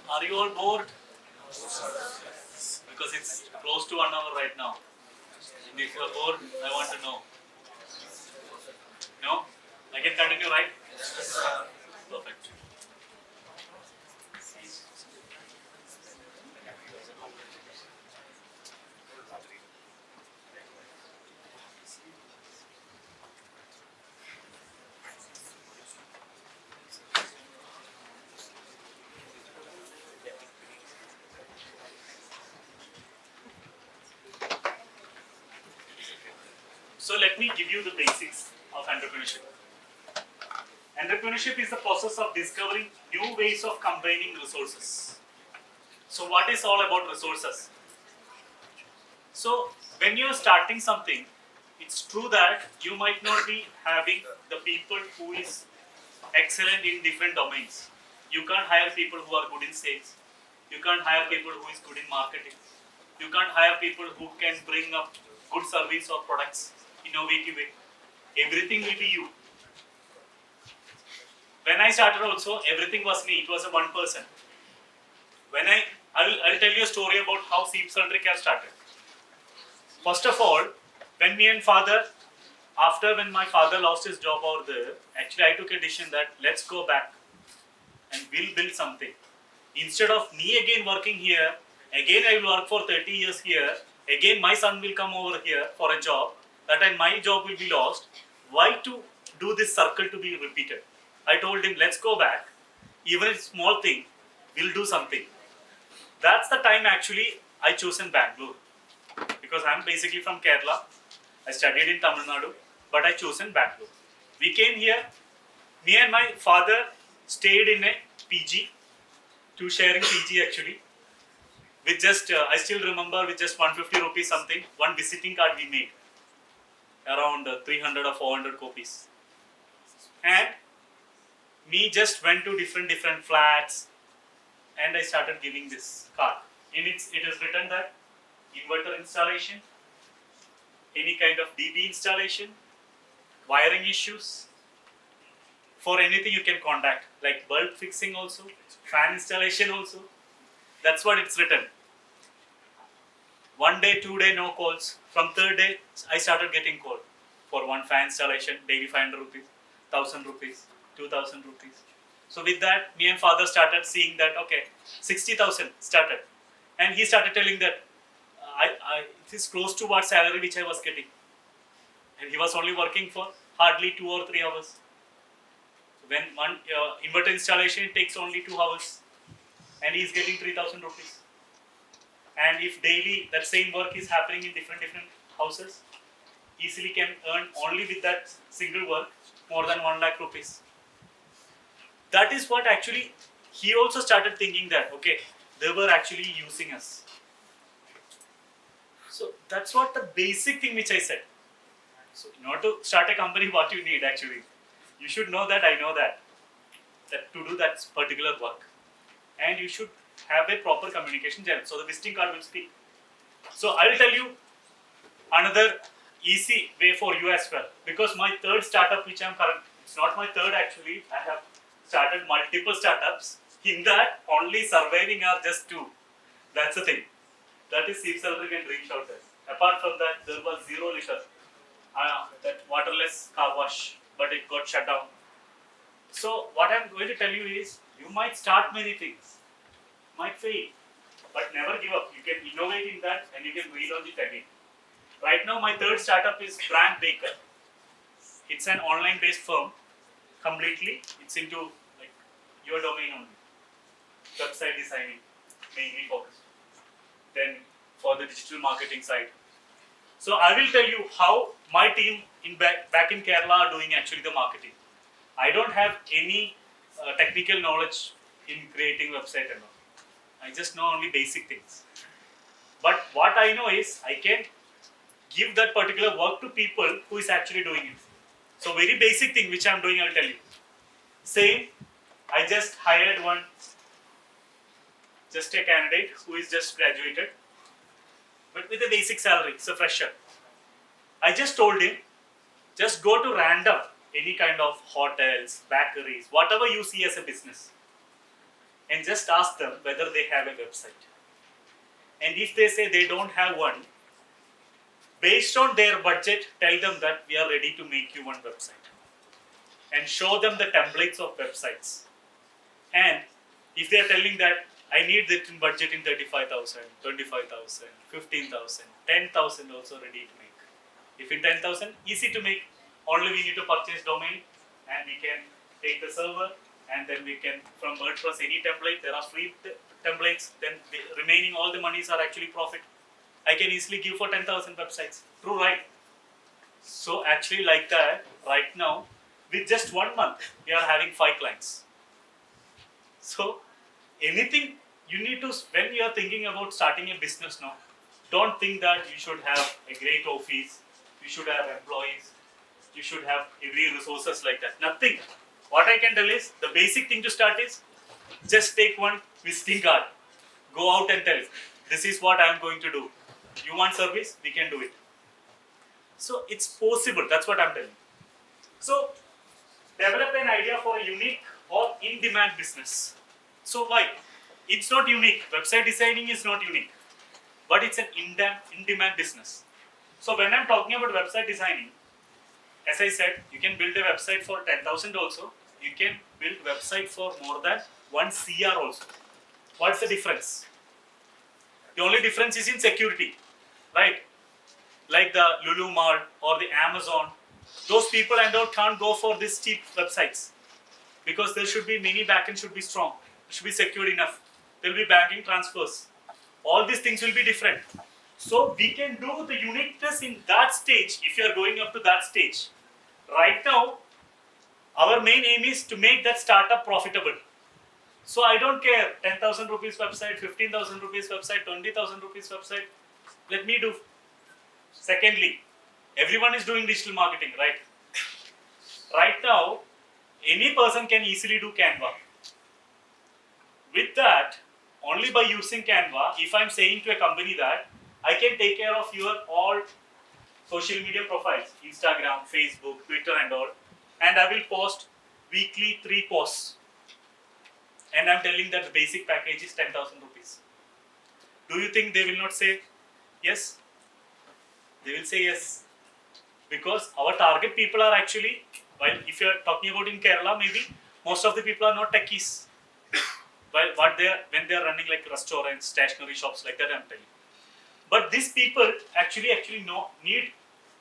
Are you all bored? Because it's close to 1 hour right now. And if you are bored, I want to know. No? I can continue, right? Perfect. So let me give you the basics of entrepreneurship. Entrepreneurship is the process of discovering new ways of combining resources. So what is all about resources? So when you're starting something, it's true that you might not be having the people who is excellent in different domains. You can't hire people who are good in sales. You can't hire people who is good in marketing. You can't hire people who can bring up good service or products innovative way. Everything will be you. When I started also, everything was me. It was a one person. When I'll tell you a story about how Spearker have started. First of all, when me and father, after when my father lost his job over there, actually I took a decision that let's go back and we'll build something. Instead of me again working here, again I will work for 30 years here, again my son will come over here for a job, that time my job will be lost. Why to do this circle to be repeated? I told him, let's go back, even if it's small thing, we'll do something. That's the time actually I chosen Bangalore, because I'm basically from Kerala. I studied in Tamil Nadu, but I chosen Bangalore. We came here, me and my father stayed in a PG, two sharing PG actually, with just, I still remember with just 150 rupees something, one visiting card we made, around 300 or 400 copies. And me just went to different flats and I started giving this card. In it is written that inverter installation, any kind of DB installation, wiring issues, for anything you can contact, like bulb fixing also, fan installation also. That's what it's written. 1 day, 2 day, no calls. From third day, I started getting call for one fan installation, daily 500 rupees, 1000 rupees, 2000 rupees. So with that, me and father started seeing that, okay, 60,000 started. And he started telling that, it is close to what salary which I was getting. And he was only working for hardly 2 or 3 hours. When one inverter installation, it takes only 2 hours. And he is getting 3,000 rupees. And if daily that same work is happening in different houses, easily can earn only with that single work more than 1 lakh rupees. That is what actually he also started thinking that, okay, they were actually using us. So that's what the basic thing which I said. So in order to start a company, what you need actually, you should know that, I know that to do that particular work. And you should have a proper communication channel. So the visiting card will speak. So I will tell you another easy way for you as well. Because my third startup which I am current, it's not my third actually, I have started multiple startups. In that, only surviving are just 2. That's the thing. That is Spearker and Dream Shelter. Apart from that, there was zero litter. That waterless car wash, but it got shut down. So what I'm going to tell you is, you might start many things, might fail, but never give up. You can innovate in that and you can relaunch it again. Right now, my third startup is Brand Baker. It's an online-based firm. Completely, it's into like your domain only. Website designing, mainly focused. Then for the digital marketing side. So I will tell you how my team back in Kerala are doing actually the marketing. I don't have any technical knowledge in creating website and all. I just know only basic things. But what I know is I can give that particular work to people who is actually doing it. So very basic thing which I am doing, I will tell you. Same, I just hired just a candidate who is just graduated, but with a basic salary, it's a fresher. I just told him, just go to random, any kind of hotels, bakeries, whatever you see as a business, and just ask them whether they have a website. And if they say they don't have one, based on their budget, tell them that we are ready to make you one website. And show them the templates of websites. And if they are telling that I need that in budget in 35,000, 25,000, 15,000, 10,000 also ready to make. If in 10,000, easy to make. Only we need to purchase domain and we can take the server and then we can, from WordPress, any template, there are free templates, then the remaining all the monies are actually profit. I can easily give for 10,000 websites. True, right? So actually like that, right now, with just 1 month, we are having 5 clients. So anything you need to, when you are thinking about starting a business now, don't think that you should have a great office, you should have employees, you should have every resources like that. Nothing. What I can tell is, the basic thing to start is, just take one visiting card. Go out and tell, this is what I am going to do. You want service? We can do it. So it's possible. That's what I'm telling. So develop an idea for a unique or in-demand business. So why? It's not unique. Website designing is not unique, but it's an in-demand business. So when I'm talking about website designing, as I said, you can build a website for 10,000 also. You can build website for more than 1 CR also. What's the difference? The only difference is in security, right? Like the Lulu Mart or the Amazon, those people and all can't go for these cheap websites because there should be many backend should be strong, should be secured enough. There will be banking transfers. All these things will be different. So we can do the uniqueness in that stage if you are going up to that stage. Right now, our main aim is to make that startup profitable. So I don't care 10,000 rupees website, 15,000 rupees website, 20,000 rupees website. Let me do. Secondly, everyone is doing digital marketing, right? Right now, any person can easily do Canva. With that, only by using Canva, if I'm saying to a company that I can take care of your all social media profiles, Instagram, Facebook, Twitter and all, and I will post weekly 3 posts. And I'm telling that the basic package is 10,000 rupees. Do you think they will not say yes? They will say yes. Because our target people are actually, while if you are talking about in Kerala, maybe most of the people are not techies. While when they are running like restaurants, stationery shops, like that I'm telling. But these people actually need,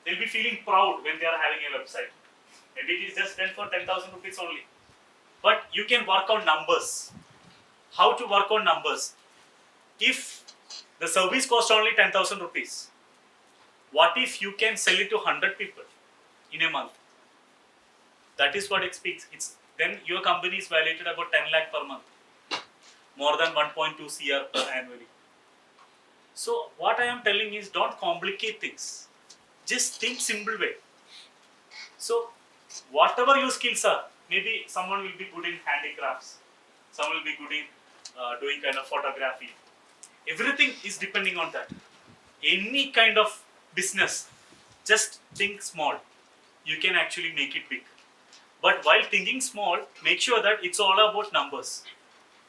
they'll be feeling proud when they are having a website. Maybe it is just done for 10,000 rupees only. But you can work on numbers. How to work on numbers? If the service costs only 10,000 rupees, what if you can sell it to 100 people in a month? That is what it speaks. Then your company is valued about 10 lakh per month, more than 1.2 CR per annually. So what I am telling is, don't complicate things. Just think simple way. So whatever your skills are, maybe someone will be good in handicrafts, some will be good in doing kind of photography. Everything is depending on that. Any kind of business, just think small. You can actually make it big. But while thinking small, make sure that it's all about numbers.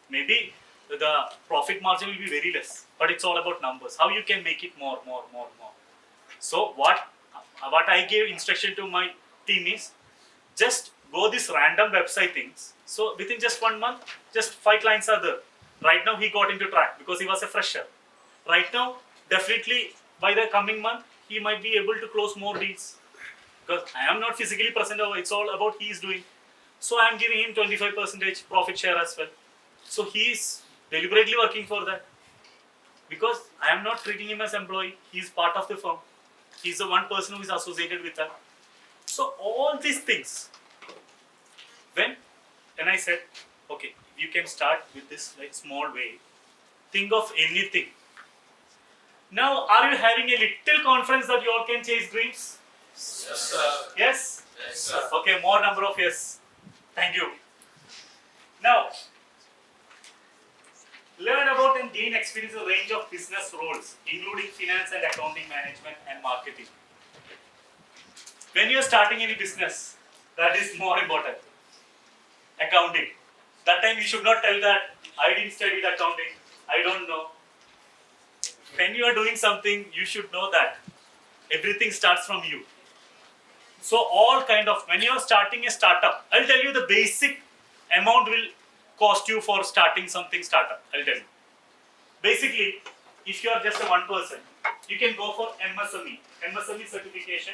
Maybe the profit margin will be very less, but it's all about numbers. How you can make it more. So what I gave instruction to my team is, just go this random website things. So within just 1 month, just 5 clients are there. Right now he got into track because he was a fresher. Right now, definitely by the coming month, he might be able to close more deals. Because I am not physically present, it's all about he is doing. So I am giving him 25% profit share as well. So he is deliberately working for that. Because I am not treating him as employee, he is part of the firm. He is the one person who is associated with that. So all these things, when I said, okay, you can start with this like small way, think of anything. Now, are you having a little confidence that you all can chase dreams? Yes, sir. Yes? Yes, sir. Okay, more number of yes. Thank you. Now, learn about and gain experience in a range of business roles, including finance and accounting management and marketing. When you are starting any business, that is more important. Accounting. That time you should not tell that I didn't study accounting, I don't know. When you are doing something, you should know that everything starts from you. So all kind of, when you are starting a startup, I'll tell you the basic amount will cost you for starting something startup. I'll tell you. Basically, if you are just a one person, you can go for MSME certification.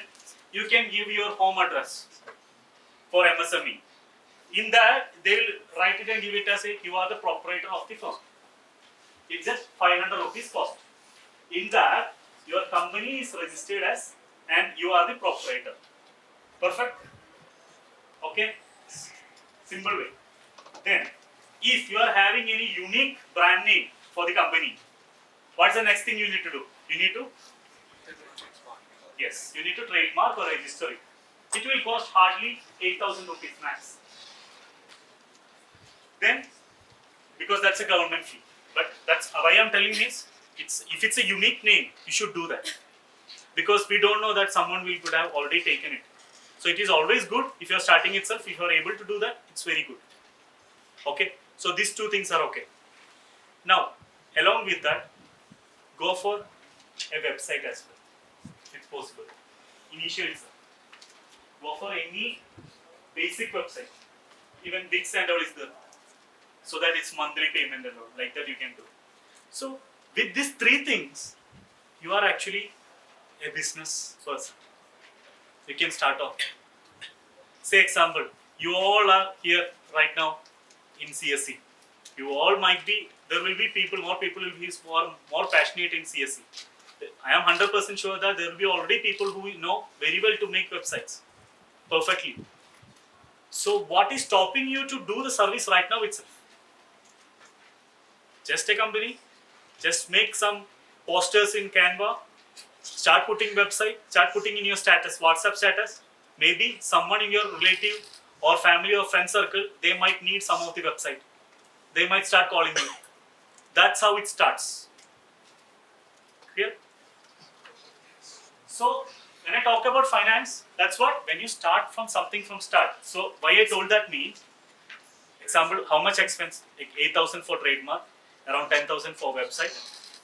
You can give your home address for MSME. In that, they will write it and give it as you are the proprietor of the firm. It's just 500 rupees cost. In that, your company is registered as and you are the proprietor. Perfect? Okay? Simple way. Then, if you are having any unique brand name for the company, what's the next thing you need to do? You need to, yes, you need to trademark or register it. It will cost hardly 8,000 rupees max. Then, because that's a government fee. But that's why I'm telling is, if it's a unique name, you should do that. Because we don't know that someone could have already taken it. So it is always good if you are starting itself, if you are able to do that, it's very good. Okay, so these two things are okay. Now, along with that, go for a website as well, if possible. Initial itself. Go for any basic website. Even Wix and all is there. So that it's monthly payment and all, like that you can do. So, with these three things, you are actually a business person. You can start off. Say example, you all are here right now in CSE. You all might be, there will be people, more people will be more passionate in CSE. I am 100% sure that there will be already people who know very well to make websites perfectly. So what is stopping you to do the service right now itself? Just a company, just make some posters in Canva, start putting website, start putting in your status, WhatsApp status. Maybe someone in your relative or family or friend circle, they might need some of the website. They might start calling you. That's how it starts. Clear? So when I talk about finance, that's what, when you start from something from start. So why I told that means, example, how much expense? Like 8,000 for trademark, around 10,000 for website,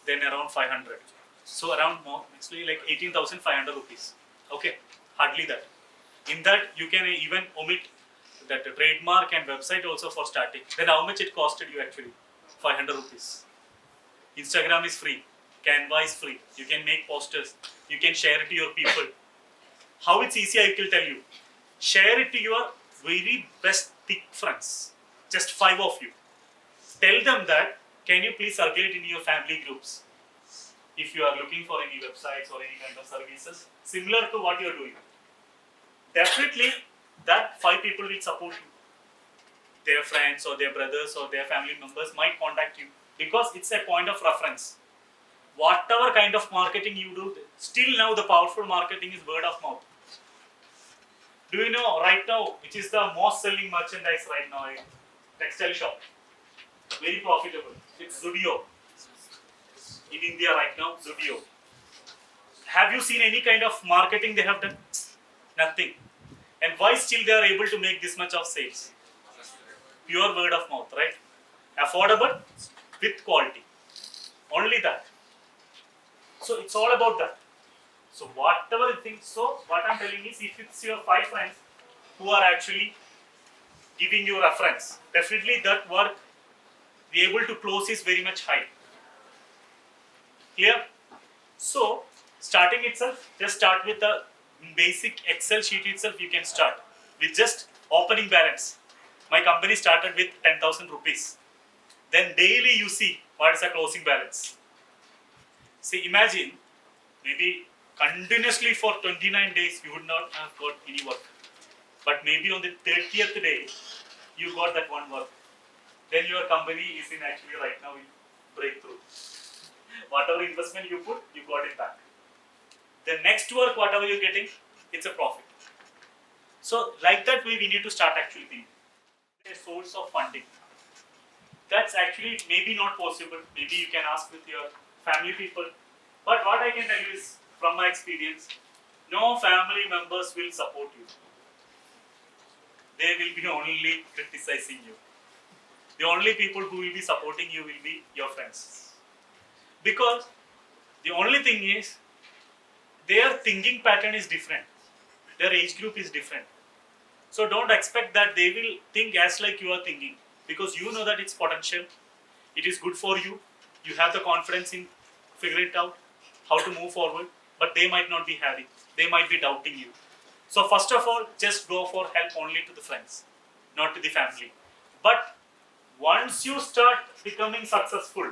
then around 500. So around more, actually like 18,500 rupees. Okay, hardly that. In that you can even omit that trademark and website also for starting. Then how much it costed you actually? 500 rupees. Instagram is free. Canva is free. You can make posters. You can share it to your people. How it's easy, I will tell you. Share it to your very best thick friends. Just 5 of you. Tell them that, can you please circulate in your family groups? If you are looking for any websites or any kind of services similar to what you are doing. Definitely, that 5 people will support you. Their friends or their brothers or their family members might contact you because it's a point of reference. Whatever kind of marketing you do, still now the powerful marketing is word of mouth. Do you know right now which is the most selling merchandise right now? Textile shop. Very profitable. It's Zudio. In India right now, Zudio. Have you seen any kind of marketing they have done? Nothing. And why still they are able to make this much of sales? Pure word of mouth, right? Affordable with quality. Only that. So it's all about that. So whatever you think, so what I'm telling is, if it's your 5 friends who are actually giving you reference, definitely that work, be able to close is very much high. Clear? So starting itself, just start with the basic Excel sheet itself. You can start with just opening balance. My company started with 10,000 rupees. Then daily you see what is the closing balance. See, imagine maybe continuously for 29 days you would not have got any work. But maybe on the 30th day you got that one work. Then your company is in actually right now in breakthrough. Whatever investment you put, you got it back. The next work, whatever you're getting, it's a profit. So like that way we need to start actually thinking. A source of funding. That's actually maybe not possible. Maybe you can ask with your family people. But what I can tell you is, from my experience, no family members will support you. They will be only criticizing you. The only people who will be supporting you will be your friends. Because the only thing is, their thinking pattern is different. Their age group is different. So don't expect that they will think as like you are thinking. Because you know that it's potential. It is good for you. You have the confidence in figuring it out, how to move forward. But they might not be having. They might be doubting you. So first of all, just go for help only to the friends, not to the family. But once you start becoming successful,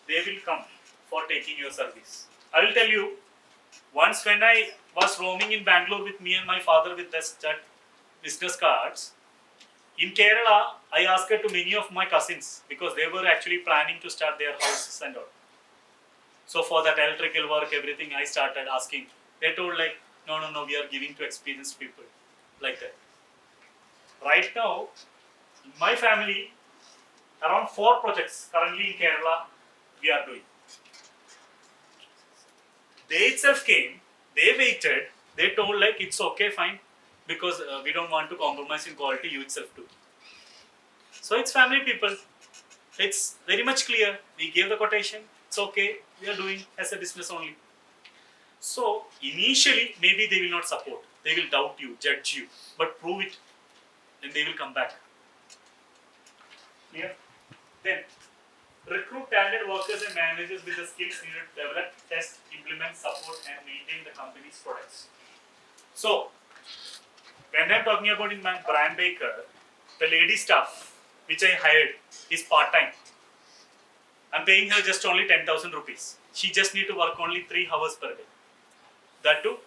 they will come for taking your service. I will tell you, Once when I was roaming in Bangalore with me and my father with that business cards, in Kerala, I asked to many of my cousins because they were actually planning to start their houses and all. So for that electrical work, everything I started asking. They told like, no, we are giving to experienced people, like that. Right now, in my family, around 4 projects currently in Kerala we are doing. They itself came, they waited, they told like it's okay, fine, because we don't want to compromise in quality, you itself do. So it's family people. It's very much clear. We gave the quotation, it's okay, we are doing as a business only. So initially, maybe they will not support, they will doubt you, judge you, but prove it, then they will come back. Clear? Then, recruit talented workers and managers with the skills needed to develop, test, implement, support, and maintain the company's products. So, when I'm talking about in my brand baker, the lady staff which I hired is part-time. I'm paying her just only 10,000 rupees. She just need to work only 3 hours per day. That too,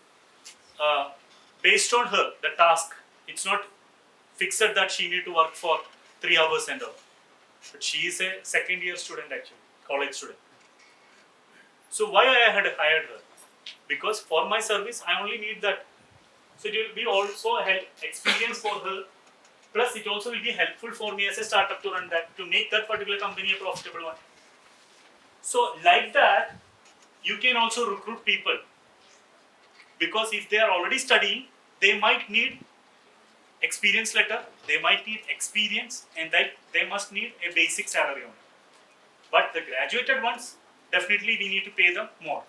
based on her, the task, it's not fixed that she need to work for 3 hours and all. But she is a second year student actually, college student. So why I had hired her? Because for my service, I only need that. So it will be also a help experience for her. Plus, it also will be helpful for me as a startup to run that, to make that particular company a profitable one. So like that, you can also recruit people. Because if they are already studying, they might need experience letter, they might need experience, and that they must need a basic salary only. But the graduated ones, definitely we need to pay them more.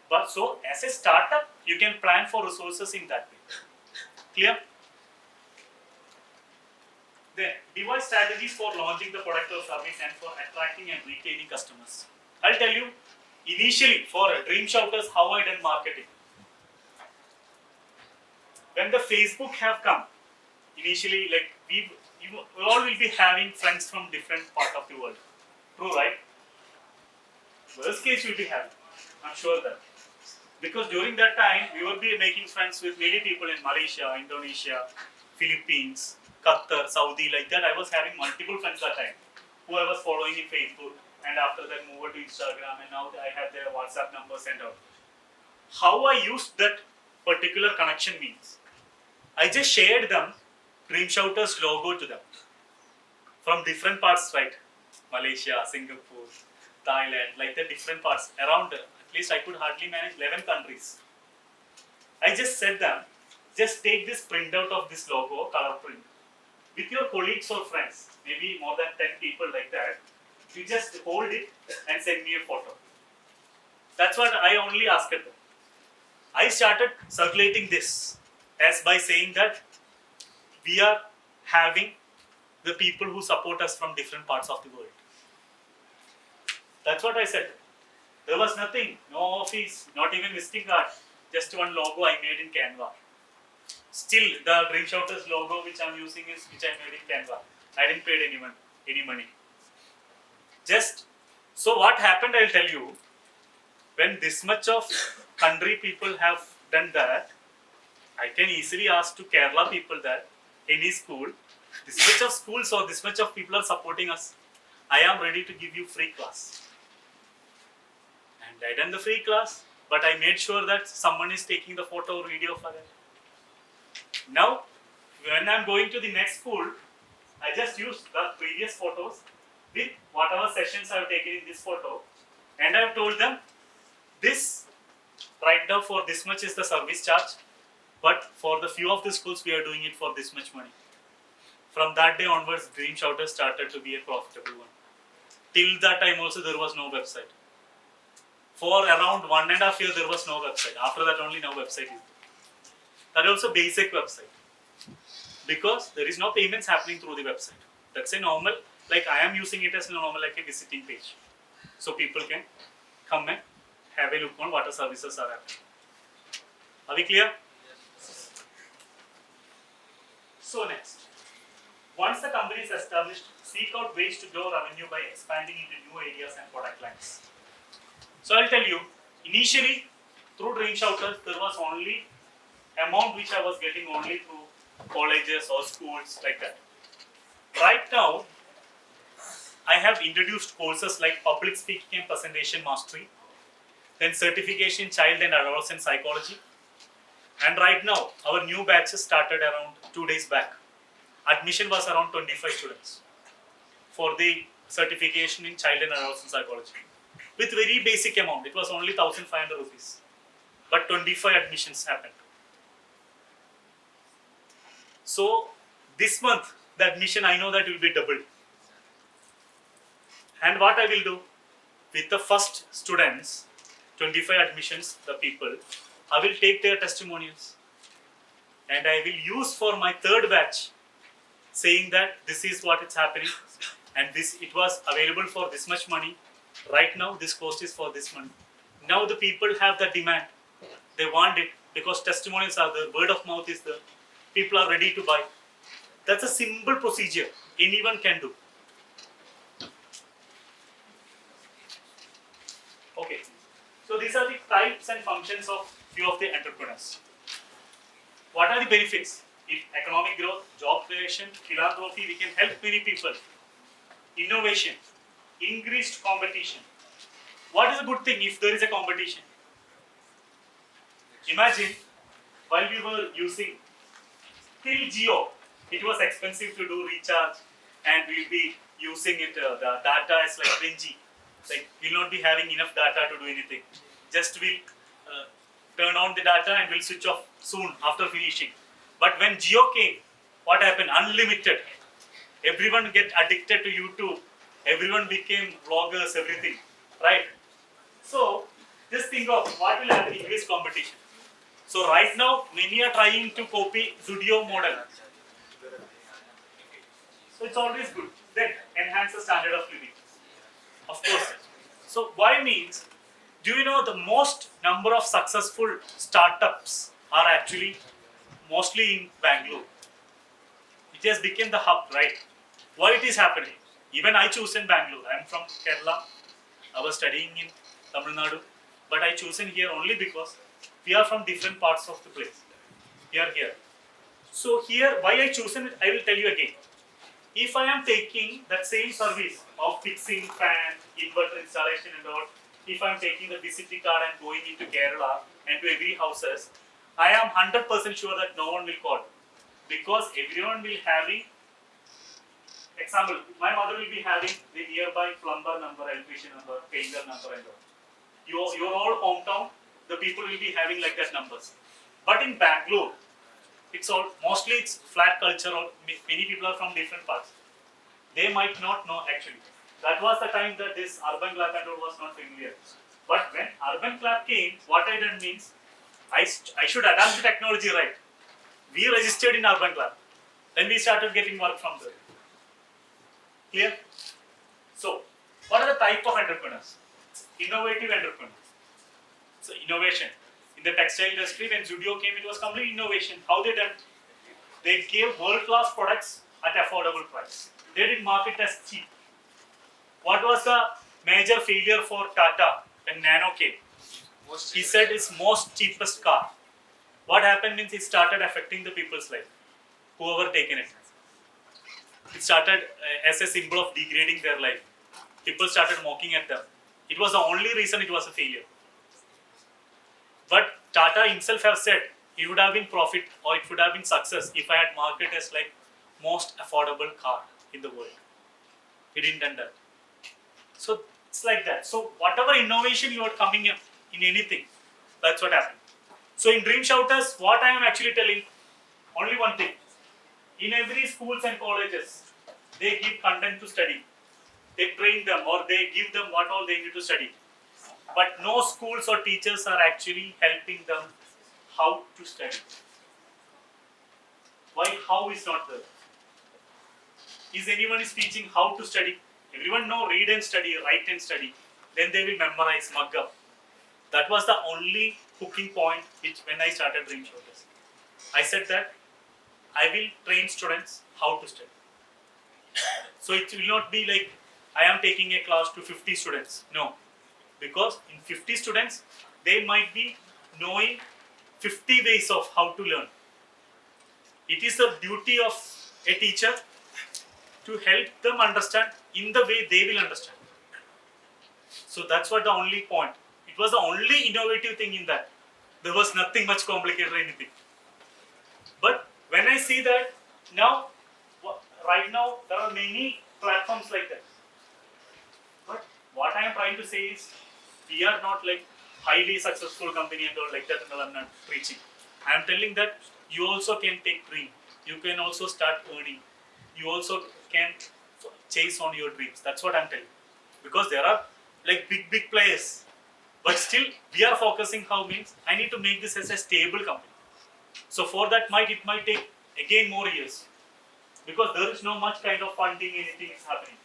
But so as a startup, you can plan for resources in that way. Clear? Then devise strategies for launching the product or service and for attracting and retaining customers. I'll tell you initially for Dream Shouters how I done marketing. When the Facebook have come, initially like we all will be having friends from different part of the world. True, right? Worst case you'll be having. I'm sure that. Because during that time, we will be making friends with many people in Malaysia, Indonesia, Philippines, Qatar, Saudi, like that. I was having multiple friends that time who I was following in Facebook, and after that moved to Instagram, and now I have their WhatsApp numbers and all. How I used that particular connection means, I just shared them Dream Shouters logo to them from different parts, right? Malaysia, Singapore, Thailand, like the different parts around. At least I could hardly manage 11 countries. I just said them, just take this printout of this logo, color print, with your colleagues or friends, maybe more than 10 people like that. You just hold it and send me a photo. That's what I only asked them. I started circulating this as by saying that we are having the people who support us from different parts of the world. That's what I said. There was nothing, no office, not even visiting card, just one logo I made in Canva. Still, the Dream Shouters logo which I'm using is which I made in Canva. I didn't pay anyone any money. Just so what happened, I'll tell you. When this much of country people have done that, I can easily ask to Kerala people that any school, this much of schools or this much of people are supporting us. I am ready to give you free class. And I done the free class, but I made sure that someone is taking the photo or video for that. Now, when I'm going to the next school, I just use the previous photos with whatever sessions I've taken in this photo, and I've told them this right now for this much is the service charge, but for the few of the schools we are doing it for this much money. From that day onwards, Dream Shouters started to be a profitable one. Till that time also there was no website. For around 1.5 years there was no website. After that only no website is there. That also basic website. Because there is no payments happening through the website. That's a normal, like I am using it as a normal like a visiting page. So people can come and have a look on what services are happening. Are we clear? Yes. So next, once the company is established, seek out ways to grow revenue by expanding into new areas and product lines. So I'll tell you, initially through Dream Shouters, there was only amount which I was getting only through colleges or schools like that. Right now, I have introduced courses like Public Speaking and Presentation Mastery, then Certification in Child and Adolescent Psychology, and right now, our new batches started around 2 days back. Admission was around 25 students for the certification in child and adolescent psychology. With very basic amount, it was only 1,500 rupees. But 25 admissions happened. So, this month, the admission I know that will be doubled. And what I will do, with the first students, 25 admissions, the people, I will take their testimonials. And I will use for my third batch, saying that this is what is happening and this it was available for this much money. Right now this cost is for this money. Now the people have the demand. They want it because testimonials are there, word of mouth is there. People are ready to buy. That's a simple procedure. Anyone can do. Okay. So these are the types and functions of few of the entrepreneurs. What are the benefits? If economic growth, job creation, philanthropy, we can help many people. Innovation, increased competition. What is a good thing if there is a competition? Imagine while we were using till Jio, it was expensive to do recharge and we'll be using it, the data is like cringy. Like we'll not be having enough data to do anything. Just we'll turn on the data and we'll switch off soon after finishing. But when Jio came, what happened? Unlimited. Everyone get addicted to YouTube. Everyone became vloggers, everything. Right? So, just think of what will happen in this competition. So, right now, many are trying to copy Zudio model. So, it's always good. Then, enhance the standard of living. Of course. So, why means, do you know the most number of successful startups are actually mostly in Bangalore? It has become the hub, right? Why it is happening? Even I choose in Bangalore. I am from Kerala. I was studying in Tamil Nadu, but I chosen here only because we are from different parts of the place. We are here. So here, why I chosen it, I will tell you again. If I am taking that same service of fixing fan, inverter installation and all, if I am taking the visiting card and going into Kerala and to every houses, I am 100% sure that no one will call. Because everyone will having, example, my mother will be having the nearby plumber number, electrician number, painter number and all. Your all hometown, the people will be having like that numbers. But in Bangalore, it's all, mostly it's flat culture or many people are from different parts. They might not know actually. That was the time that this urban club and all was not familiar. But when urban club came, what I done means, I should adapt the technology right. We registered in urban club. Then we started getting work from there. Clear? So, what are the type of entrepreneurs? Innovative entrepreneurs. So, innovation. In the textile industry, when Zudio came, it was complete innovation. How they done? They gave world-class products at affordable price. They didn't market as cheap. What was the major failure for Tata when Nano came? He said it's most cheapest car. What happened means it started affecting the people's life, whoever taken it. It started as a symbol of degrading their life. People started mocking at them. It was the only reason it was a failure. But Tata himself have said it would have been profit or it would have been success if I had marketed as like most affordable car in the world. He didn't do that. So it's like that. So whatever innovation you are coming in anything, that's what happened. So in Dream Shouters, what I am actually telling, only one thing. In every schools and colleges, they give content to study. They train them or they give them what all they need to study. But no schools or teachers are actually helping them how to study. Why? How is not there? Is anyone is teaching how to study? Everyone know read and study, write and study. Then they will memorize, mug up. That was the only hooking point which when I started Dream Shouters. I said that I will train students how to study. So it will not be like I am taking a class to 50 students. No. Because in 50 students, there might be knowing 50 ways of how to learn. It is the duty of a teacher to help them understand in the way they will understand. So that's what the only point. It was the only innovative thing in that. There was nothing much complicated or anything. But when I see that now, right now, there are many platforms like that. But what I am trying to say is, we are not like highly successful company and all like that, and all. I'm not preaching. I am telling that you also can take dream. You can also start earning. You also can chase on your dreams. That's what I'm telling. Because there are like big players, but still we are focusing how means I need to make this as a stable company. So for that it might take again more years, because there is no much kind of funding, anything is happening.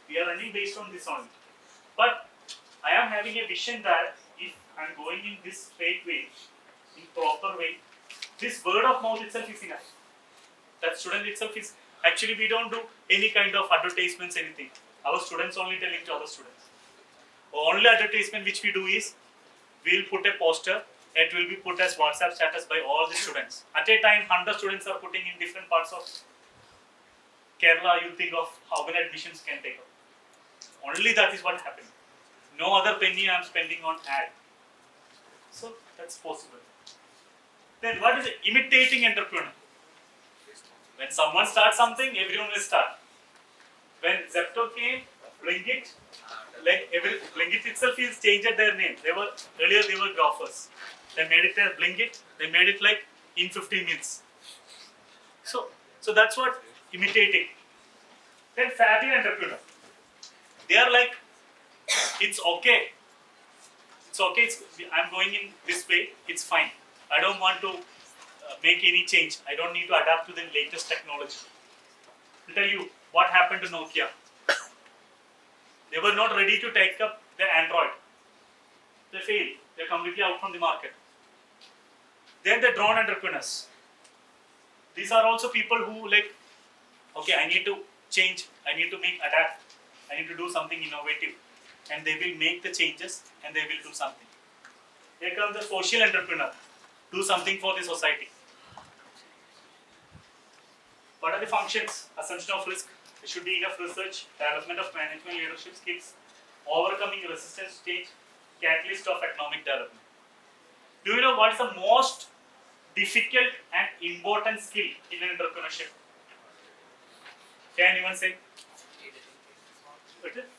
We are running based on this only. But I am having a vision that if I am going in this straight way, in proper way, this word of mouth itself is enough. That student itself is, actually we don't do any kind of advertisements, anything. Our students only telling to other students. Only advertisement which we do is, we will put a poster, it will be put as WhatsApp status by all the students. At a time, 100 students are putting in different parts of Kerala. You think of how many admissions can take up. Only that is what happening. No other penny I am spending on ad. So that's possible. Then what is it? Imitating entrepreneur? When someone starts something, everyone will start. When Zepto came, Blinkit, Blinkit itself is changed their name. Earlier they were Graphers. They made it as Blinkit. They made it like in 15 minutes. So that's what imitating. Then savvy entrepreneur. They are like, it's okay. It's okay. I'm going in this way. It's fine. I don't want to make any change. I don't need to adapt to the latest technology. I'll tell you what happened to Nokia. They were not ready to take up the Android. They failed. They're completely out from the market. Then the drone entrepreneurs. These are also people who like, okay, I need to change. I need to adapt. I need to do something innovative. And they will make the changes and they will do something. Here comes the social entrepreneur. Do something for the society. What are the functions? Assumption of risk. There should be enough research, development of management leadership skills, overcoming resistance stage, catalyst of economic development. Do you know what is the most difficult and important skill in entrepreneurship? Can anyone say? What is it?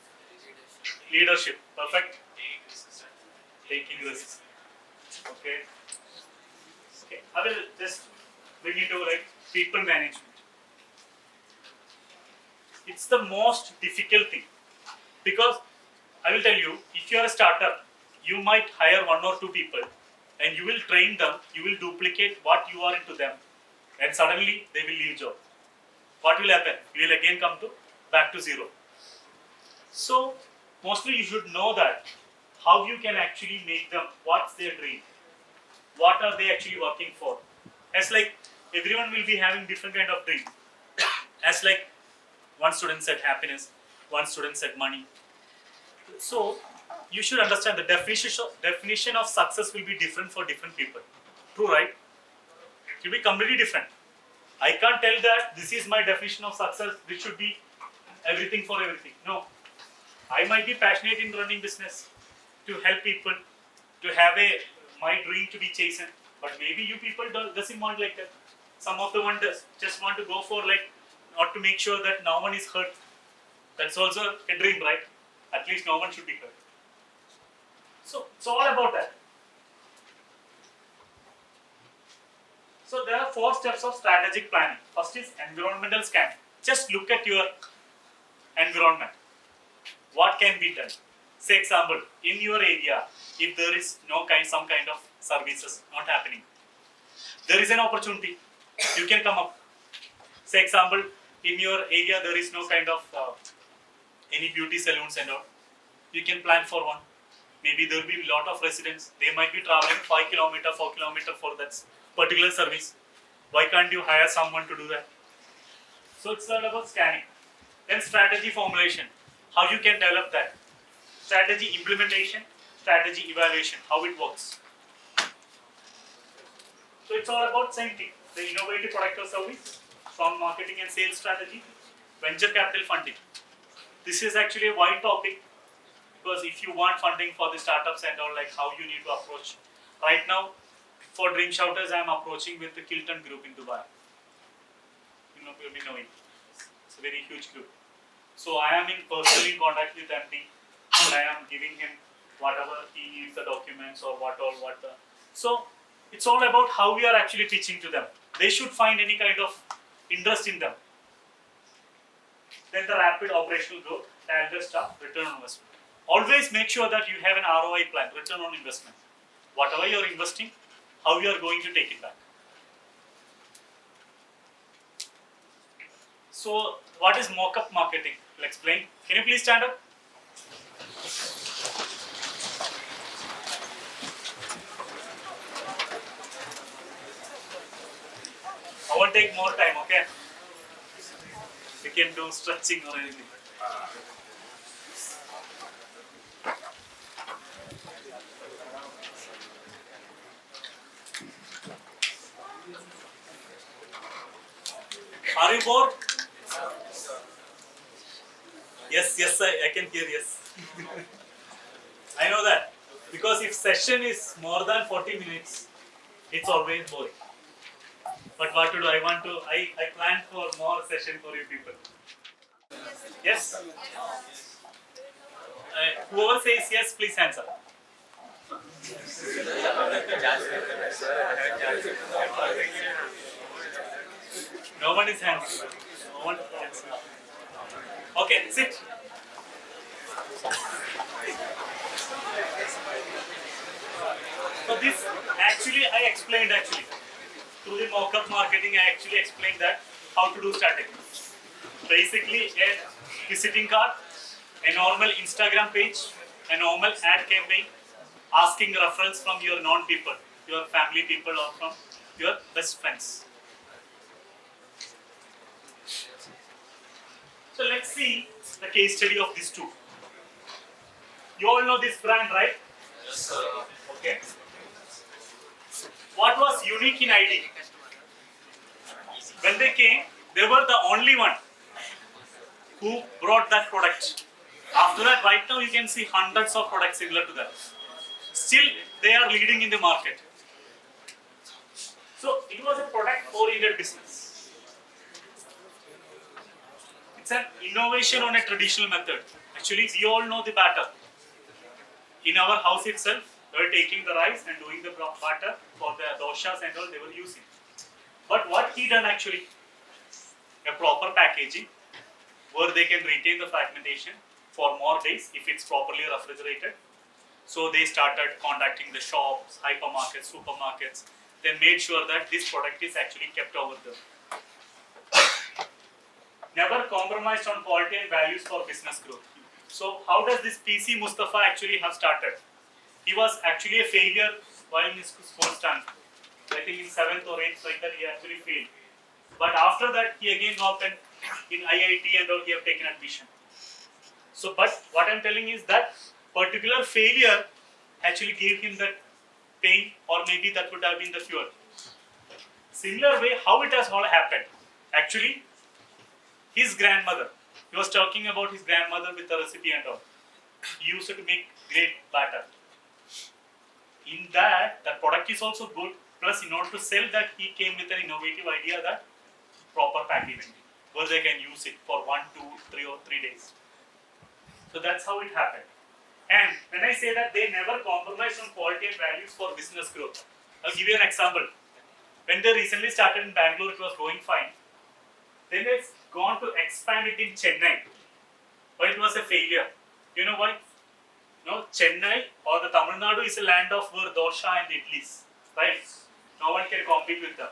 Leadership. Perfect. Taking risks. Okay. I will just bring it to like people management. It's the most difficult thing, because I will tell you, if you are a starter, you might hire 1 or 2 people and you will train them, you will duplicate what you are into them, and suddenly they will leave job. What will happen? You will again come back to zero. So mostly you should know that how you can actually make them, what's their dream, what are they actually working for. As like everyone will be having different kind of dream. As like one student said happiness, one student said money. So you should understand the definition of success will be different for different people. True, right? It will be completely different. I can't tell that this is my definition of success, this should be everything for everything. No. I might be passionate in running business, to help people, to have my dream to be chastened. But maybe you people doesn't want like that. Some of the one just want to go for like, not to make sure that no one is hurt. That's also a dream, right? At least no one should be hurt. So it's all about that. So there are 4 steps of strategic planning. First is environmental scanning. Just look at your environment. What can be done? Say example, in your area, if there is some kind of services not happening, there is an opportunity. You can come up. Say example, in your area there is no kind of any beauty salons and all. You can plan for one. Maybe there will be a lot of residents. They might be traveling 5 km, 4 km for that particular service. Why can't you hire someone to do that? So it's all about scanning. Then strategy formulation. How you can develop that. Strategy implementation, strategy evaluation, how it works. So it's all about same thing. The innovative product or service, strong marketing and sales strategy, venture capital funding. This is actually a wide topic because if you want funding for the startups and all, like how you need to approach. Right now, for Dream Shouters, I am approaching with the Kilton Group in Dubai. You'll be knowing. It's a very huge group. So I am in personally contact with MD and I am giving him whatever he needs, the documents or what all, what the. So it's all about how we are actually teaching to them. They should find any kind of interest in them. Then the rapid operational growth, talent staff, return on investment. Always make sure that you have an ROI plan, return on investment. Whatever you are investing, how you are going to take it back. So, what is mock-up marketing? I'll explain. Can you please stand up? I won't take more time, okay? We can do stretching or anything. Are you bored? Yes, I can hear yes. I know that. Because if session is more than 40 minutes, it's always boring. But what to do? I plan for more session for you people. Yes? Whoever says yes, please answer. No one is answering. No one is answering. Okay, sit. So this actually I explained through the mock-up marketing. I actually explained that how to do strategy. Basically, a visiting card, a normal Instagram page, a normal ad campaign, asking referrals from your known people, your family people, or from your best friends. So let's see the case study of these two. You all know this brand, right? Yes, sir. Okay. What was unique in ID? When they came, they were the only one who brought that product. After that, right now you can see hundreds of products similar to that. Still, they are leading in the market. So it was a product-oriented business. It's an innovation on a traditional method. Actually, we all know the batter. In our house itself, they were taking the rice and doing the batter for the doshas and all they were using. But what he done actually, a proper packaging where they can retain the fragmentation for more days if it's properly refrigerated. So they started contacting the shops, hypermarkets, supermarkets. They made sure that this product is actually kept over there. Never compromised on quality and values for business growth. So how does this PC Mustafa actually have started? He was actually a failure while in his school stand. I think in 7th or 8th like that he actually failed. But after that he again got in IIT and all he have taken admission. So but what I'm telling is that particular failure actually gave him that pain, or maybe that would have been the fuel. Similar way how it has all happened. Actually his grandmother, he was talking about his grandmother with the recipe and all. He used to make great batter. In that, the product is also good. Plus, in order to sell that, he came with an innovative idea that proper packaging, where they can use it for 1, 2, 3 or 3 days. So that's how it happened. And when I say that they never compromise on quality and values for business growth, I'll give you an example. When they recently started in Bangalore, it was going fine. Then they've gone to expand it in Chennai, but it was a failure. You know why? No, Chennai or the Tamil Nadu is a land of where dosha and idlis, right? No one can compete with them.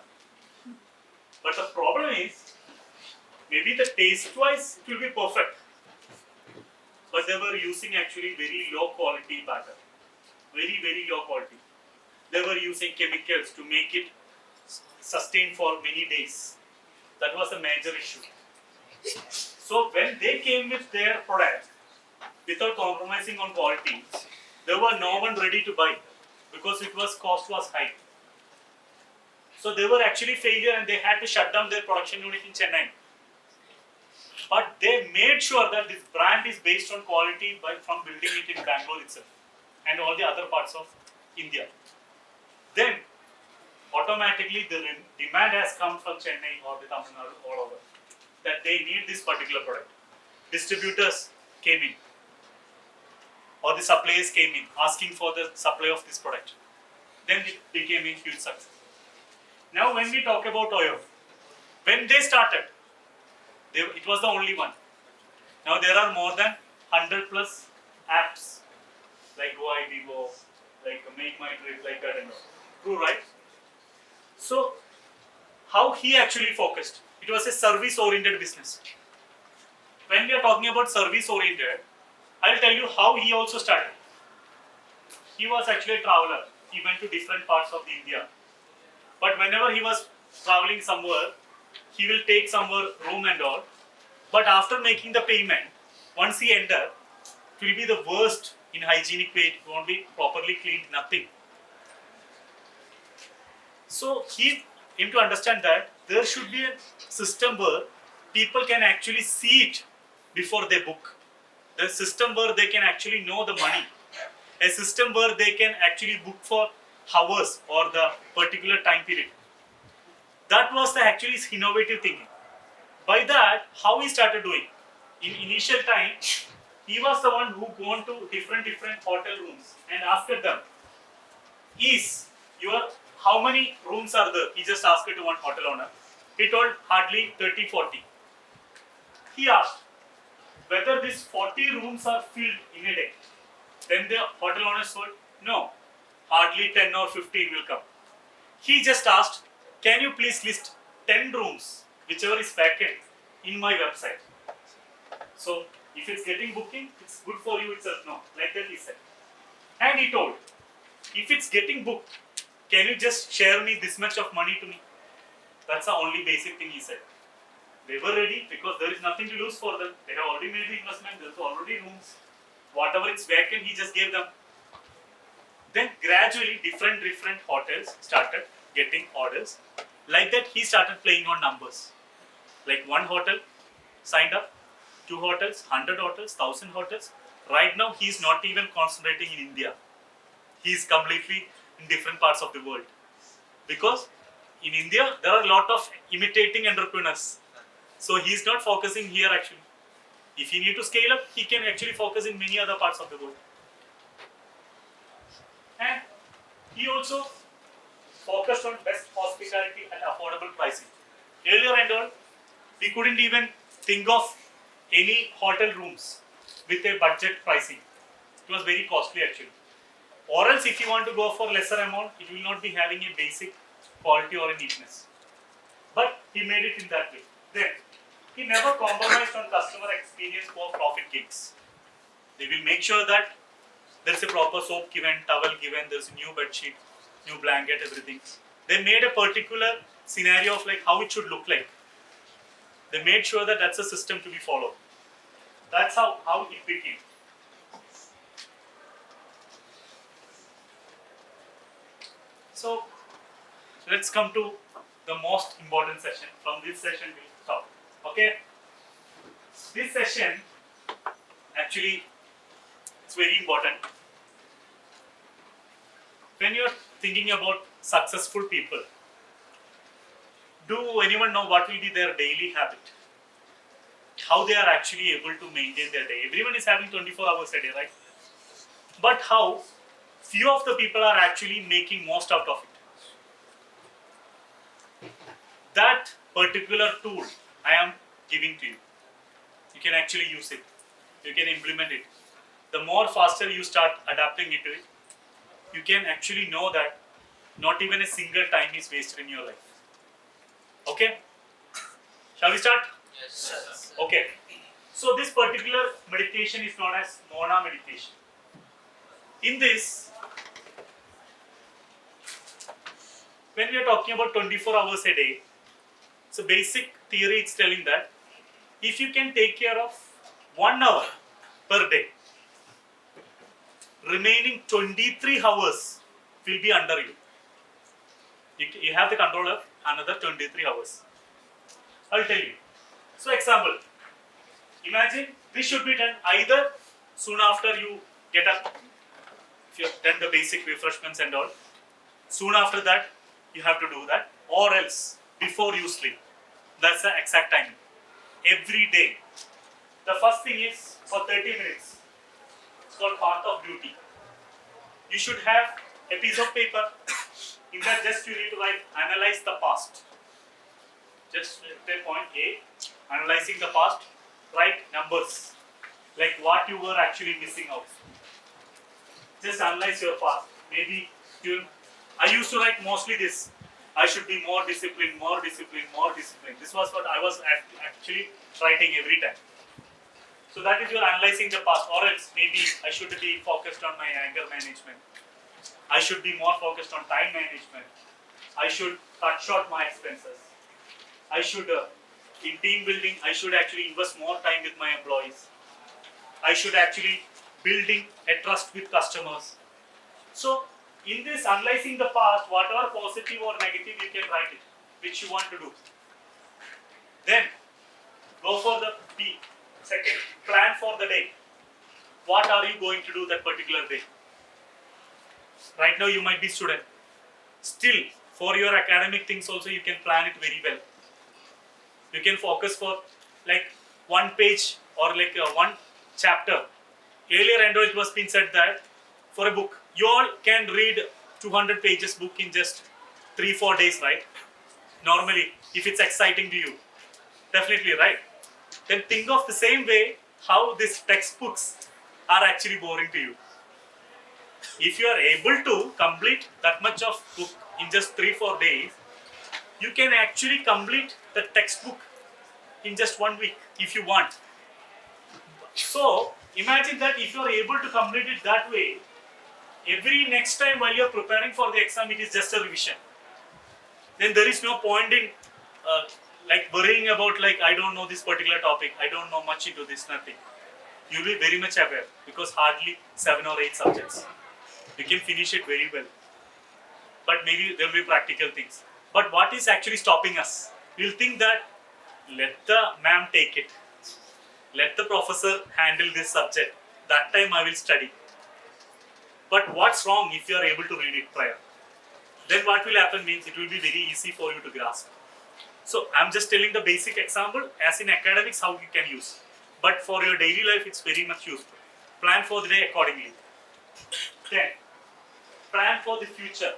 But the problem is, maybe the taste-wise it will be perfect, but they were using actually very low quality batter, very low quality. They were using chemicals to make it sustain for many days. That was a major issue. So when they came with their product, without compromising on quality, there were no one ready to buy because cost was high. So they were actually failure and they had to shut down their production unit in Chennai. But they made sure that this brand is based on quality from building it in Bangalore itself and all the other parts of India. Then automatically the demand has come from Chennai or the Tamil Nadu all over that they need this particular product. Distributors came in or the suppliers came in asking for the supply of this product. Then it became a huge success. Now when we talk about Oyo, when they started, it was the only one. Now there are more than 100 plus apps like GoIVivo, like Make My Trip, like that and all. True, right? So how he actually focused? It was a service-oriented business. When we are talking about service-oriented, I'll tell you how he also started. He was actually a traveler. He went to different parts of India. But whenever he was traveling somewhere, he will take somewhere room and all. But after making the payment, once he entered, it will be the worst in hygienic way. It won't be properly cleaned, nothing. So he came to understand that there should be a system where people can actually see it before they book. The system where they can actually know the money. A system where they can actually book for hours or the particular time period. That was the actually his innovative thinking. By that, how he started doing? In initial time, he was the one who gone to different hotel rooms and asked them, how many rooms are there? He just asked it to one hotel owner. He told hardly 30, 40. He asked whether these 40 rooms are filled in a day. Then the hotel owner told, no, hardly 10 or 15 will come. He just asked, can you please list 10 rooms, whichever is vacant, in my website. So if it's getting booking, it's good for you itself. No, like that he said. And he told, if it's getting booked, can you just share me this much of money to me? That's the only basic thing he said. They were ready because there is nothing to lose for them. They have already made the investment, there's already rooms. Whatever is vacant, he just gave them. Then gradually different hotels started getting orders. Like that he started playing on numbers. Like one hotel signed up, 2 hotels, 100 hotels, 1000 hotels. Right now he is not even concentrating in India. He is completely in different parts of the world. Because in India there are a lot of imitating entrepreneurs. So he is not focusing here actually. If he need to scale up, he can actually focus in many other parts of the world. And he also focused on best hospitality and affordable pricing. Earlier and all, we couldn't even think of any hotel rooms with a budget pricing. It was very costly actually. Or else if you want to go for lesser amount, it will not be having a basic quality or a neatness. But he made it in that way. Then, he never compromised on customer experience for profit gains. They will make sure that there is a proper soap given, towel given, there is a new bed sheet, new blanket, everything. They made a particular scenario of like how it should look like. They made sure that that's a system to be followed. That's how it became. So let's come to the most important session. From this session we'll stop. Okay? This session actually it's very important. When you're thinking about successful people, do anyone know what will be their daily habit? How they are actually able to maintain their day? Everyone is having 24 hours a day, right? But how few of the people are actually making most out of it. That particular tool I am giving to you. You can actually use it. You can implement it. The more faster you start adapting it to it, you can actually know that not even a single time is wasted in your life. Okay? Shall we start? Yes. Okay. So this particular meditation is known as Mona meditation. In this, when we are talking about 24 hours a day, so basic theory is telling that if you can take care of 1 hour per day, remaining 23 hours will be under you. You have the control of another 23 hours. I'll tell you. So example, imagine this should be done either soon after you get up, if you have done the basic refreshments and all. Soon after that, you have to do that, or else before you sleep. That's the exact timing. Every day. The first thing is for 30 minutes. It's called path of duty. You should have a piece of paper. In that, just you need to write, analyze the past. Just take point A, analyzing the past, write numbers, like what you were actually missing out. Just analyze your past. Maybe I used to write mostly this. I should be more disciplined, more disciplined, more disciplined. This was what I was actually writing every time. So that is your analyzing the past. Or else maybe I should be focused on my anger management. I should be more focused on time management. I should cut short my expenses. I should, in team building, I should actually invest more time with my employees. I should actually building a trust with customers. So, in this analyzing the past, whatever positive or negative you can write it, which you want to do. Then, go for the B. Second, plan for the day. What are you going to do that particular day? Right now you might be student. Still, for your academic things also you can plan it very well. You can focus for like one page or like one chapter. Earlier and it was been said that for a book, you all can read 200 pages book in just 3-4 days, right? Normally, if it's exciting to you. Definitely, right? Then think of the same way how these textbooks are actually boring to you. If you are able to complete that much of book in just 3-4 days, you can actually complete the textbook in just 1 week if you want. So imagine that if you are able to complete it that way, every next time while you are preparing for the exam, it is just a revision. Then there is no point in like worrying about like I don't know this particular topic, I don't know much into this, nothing. You will be very much aware because hardly 7 or 8 subjects. You can finish it very well. But maybe there will be practical things. But what is actually stopping us? We will think that let the ma'am take it. Let the professor handle this subject. That time I will study. But what's wrong if you are able to read it prior? Then what will happen means it will be very easy for you to grasp. So I'm just telling the basic example as in academics how you can use. But for your daily life it's very much useful. Plan for the day accordingly. Then plan for the future.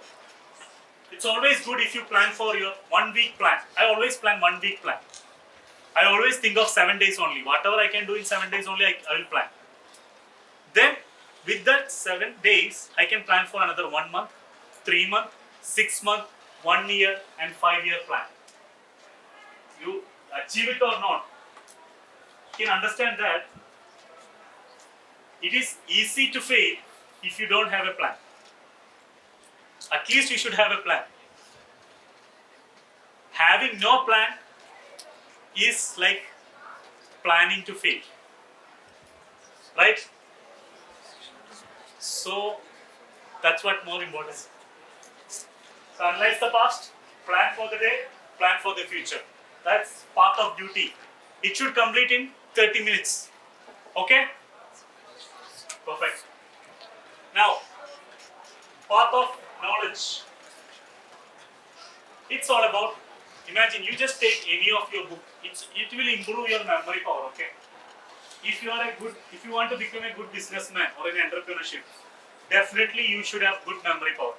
It's always good if you plan for your 1 week plan. I always plan 1 week plan. I always think of 7 days only. Whatever I can do in 7 days only, I will plan. Then with that 7 days, I can plan for another 1 month, 3 month, 6 month, 1 year and 5-year plan. You achieve it or not, you can understand that it is easy to fail if you don't have a plan. At least you should have a plan. Having no plan is like planning to fail. Right? So that's what more important. So analyze the past, plan for the day, plan for the future. That's path of duty. It should complete in 30 minutes. Okay? Perfect. Now, path of knowledge. It's all about, imagine you just take any of your book. It will improve your memory power, okay? If you want to become a good businessman or in entrepreneurship, definitely you should have good memory power.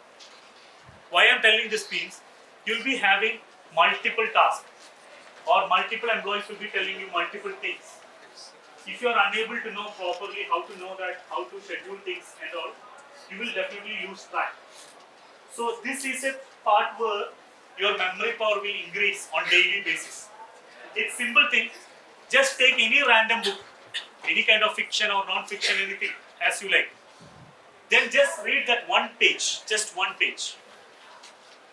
Why I'm telling this means, you'll be having multiple tasks or multiple employees will be telling you multiple things. If you are unable to know properly how to know that, how to schedule things and all, you will definitely lose track. So this is a part where your memory power will increase on daily basis. It's simple thing. Just take any random book, any kind of fiction or non-fiction, anything as you like. Then just read that one page, just one page.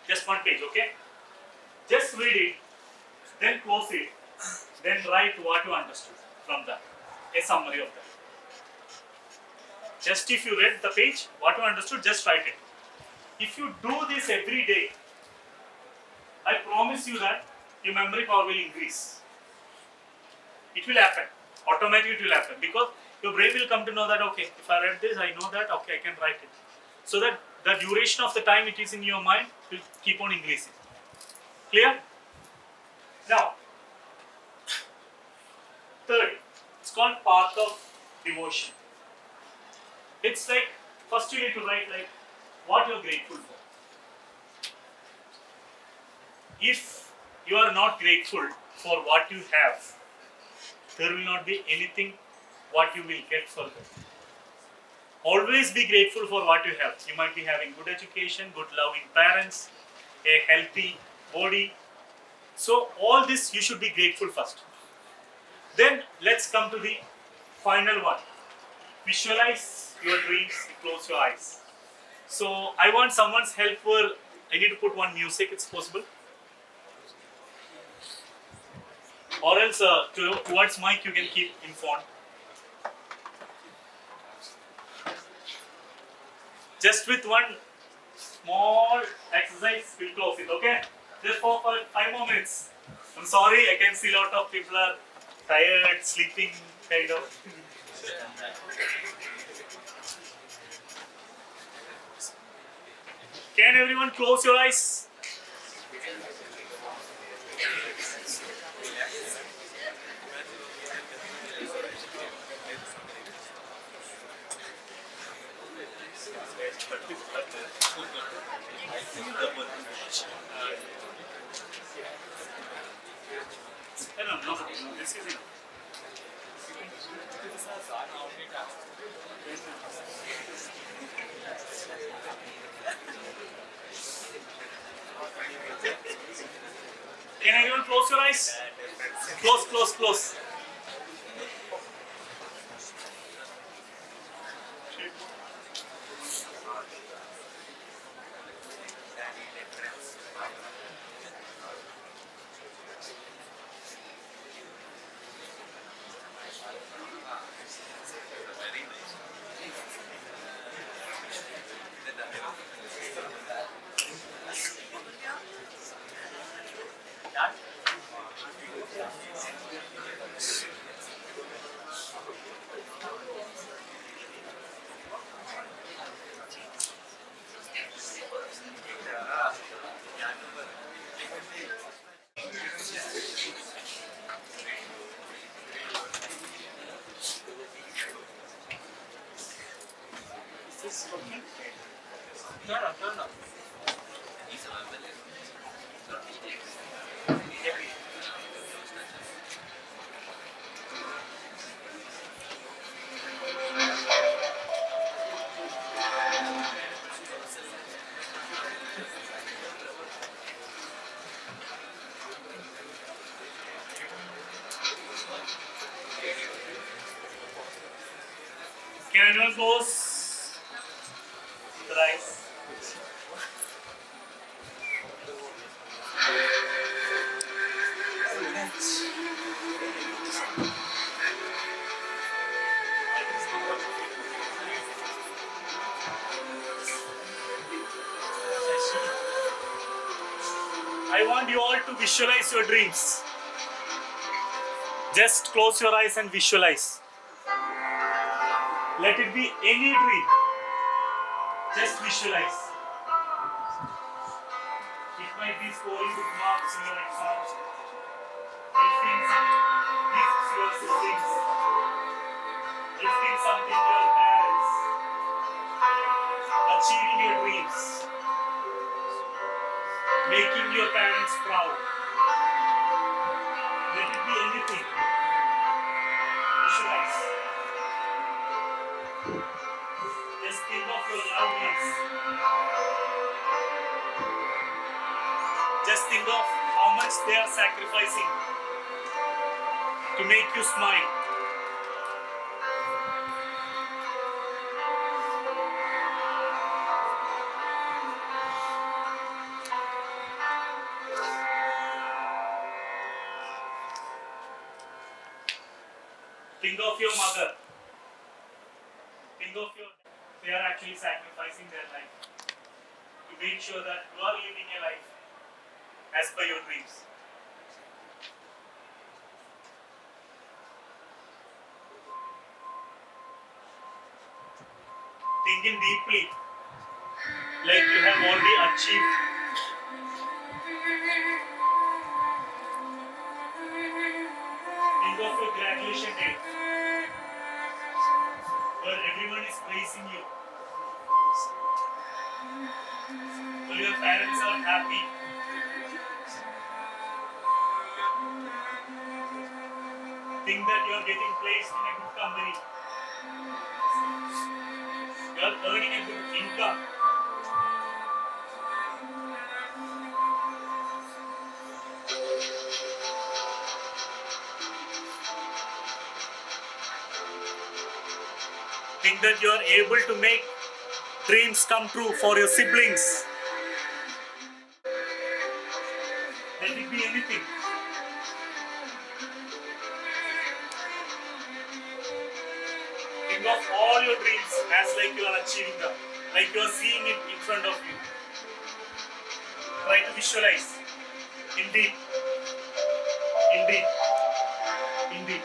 Just one page, okay? Just read it, then close it, then write what you understood from that. A summary of that. Just if you read the page, what you understood, just write it. If you do this every day, I promise you that your memory power will increase. It will happen. Automatically it will happen because your brain will come to know that okay, if I read this, I know that okay, I can write it. So that the duration of the time it is in your mind will keep on increasing. Clear? Now, third, it's called path of devotion. It's like first you need to write like what you're grateful for. If you are not grateful for what you have, there will not be anything what you will get further. Always be grateful for what you have. You might be having good education, good loving parents, a healthy body. So all this you should be grateful first. Then let's come to the final one. Visualize your dreams, close your eyes. So I want someone's help where I need to put one music, it's possible. Or else towards mic you can keep in phone. Just with one small exercise, we'll close it, okay? Just for 5 more minutes. I'm sorry, I can see a lot of people are tired, sleeping, kind of. Can everyone close your eyes? No, this is it. Can everyone close your eyes? Close. Turn up. Can anyone close the eyes? I want you all to visualize your dreams. Just close your eyes and visualize. Let it be any dream. Just visualize. It might be scoring good marks in your exams, gifting some gifts to your siblings, gifting something to your parents, achieving your dreams, making your parents proud. Let it be anything. Visualize. Just think of your loved ones. Just think of how much they are sacrificing to make you smile. Think of your mother. Think of your. They are actually sacrificing their life to make sure that you are living a life as per your dreams. Thinking deeply, like you have already achieved. Think of your graduation day, where everyone is praising you, where your parents are happy. Think that you are getting placed in a good company. You are earning a good income. Think that you are able to make dreams come true for your siblings. Let it be anything. Think of all your dreams as like you are achieving them, like you are seeing it in front of you. Try to visualize. Indeed. Indeed. Indeed.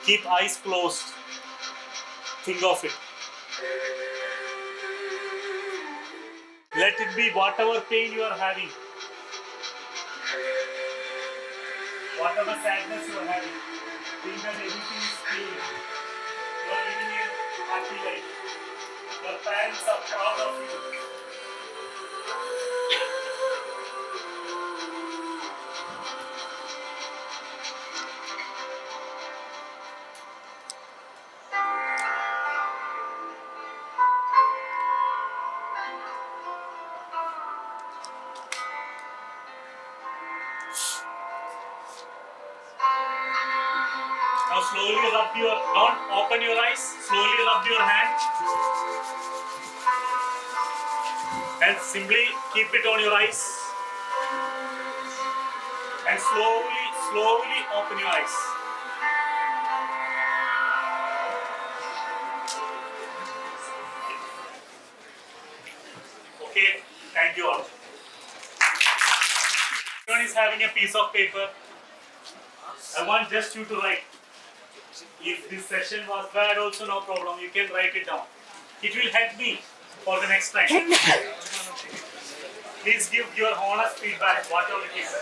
Keep eyes closed. Think of it. Let it be whatever pain you are having, whatever sadness you are having. Think that everything is clear. You are living a happy life. Your parents are proud of you. Now slowly rub your, don't open your eyes, slowly rub your hand and simply keep it on your eyes and slowly open your eyes. Okay, thank you all. Everyone is having a piece of paper. I want just you to write. If this session was bad also no problem, you can write it down. It will help me for the next time. Please give your honest feedback, whatever it is.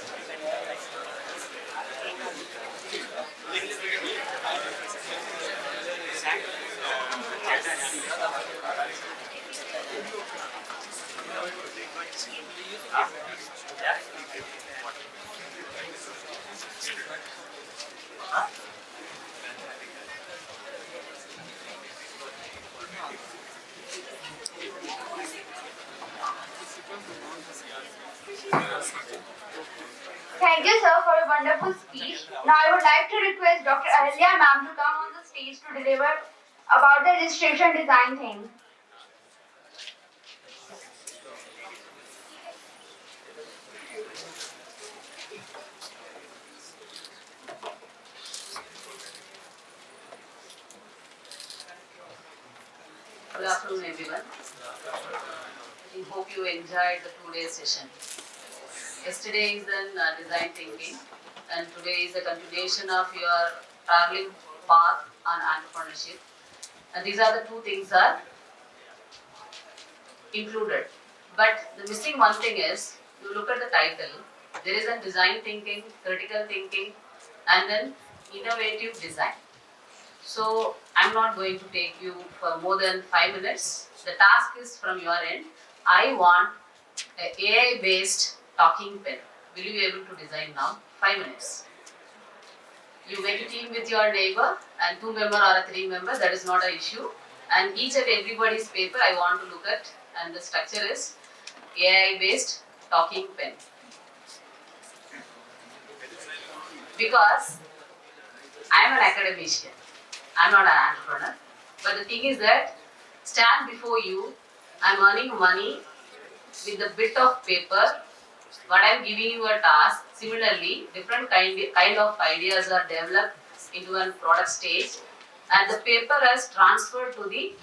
Thank you, sir, for a wonderful speech. Now, I would like to request Dr. Haleem ma'am to come on the stage to deliver about the registration design thing. Good afternoon, everyone. I hope you enjoyed the 2-day session. Yesterday is the design thinking, and today is a continuation of your traveling path on entrepreneurship. And these are the two things are included. But the missing one thing is, you look at the title, there is a design thinking, critical thinking, and then innovative design. So I'm not going to take you for more than 5 minutes. The task is from your end. I want an AI-based talking pen. Will you be able to design now? 5 minutes. You make a team with your neighbor and 2 member or a 3 member, that is not an issue. And each and everybody's paper I want to look at, and the structure is AI-based talking pen. Because I am an academician. I'm not an entrepreneur. But the thing is that, stand before you, I'm earning money with a bit of paper, but I'm giving you a task. Similarly, different kind of ideas are developed into a product stage, and the paper has transferred to the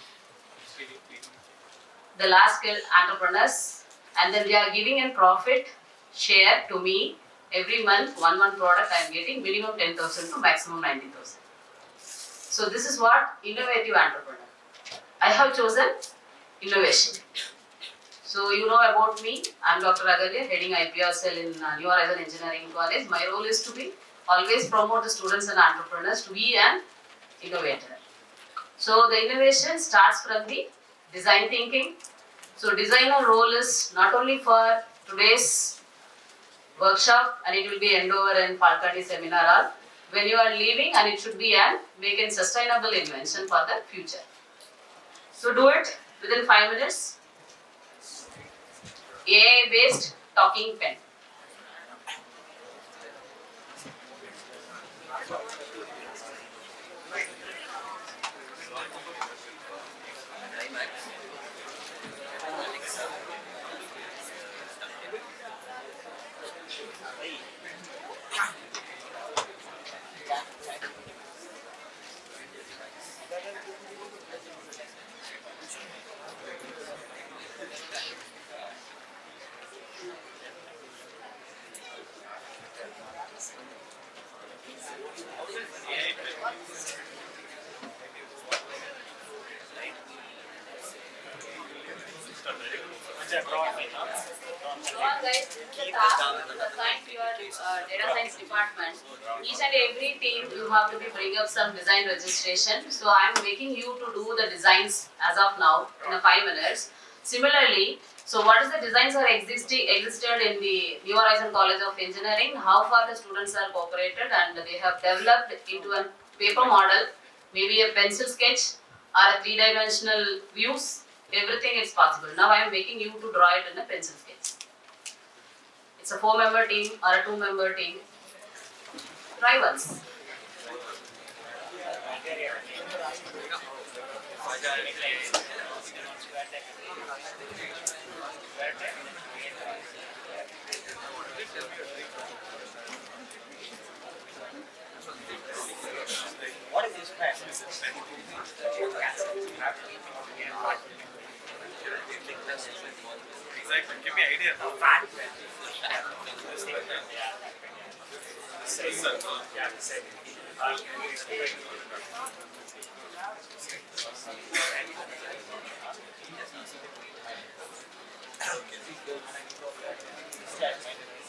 the large scale entrepreneurs, and then they are giving a profit share to me every month. One product I am getting minimum 10,000 to maximum 90,000. So this is what innovative entrepreneur. I have chosen innovation. So you know about me. I am Dr. Agalya, heading IPR cell in New Horizon Engineering College. My role is to be always promote the students and entrepreneurs to be an innovator. So the innovation starts from the design thinking. So designer role is not only for today's workshop, and it will be Endover and Falcati seminar all. When you are leaving, and it should be an make a sustainable invention for the future. So do it within 5 minutes. AI based talking pen. So guys, this is the task assigned to your data science department. Each and every team you have to be bring up some design registration. So I am making you to do the designs as of now in 5 minutes. Similarly, so what is the designs are existed in the New Horizon College of Engineering, how far the students are cooperated, and they have developed into a paper model, maybe a pencil sketch or a 3-dimensional views, everything is possible. Now I am making you to draw it in a pencil sketch. It's a 4-member team or a 2-member team. Try once. What is this pen? Exactly. Give me an idea. Fat pen.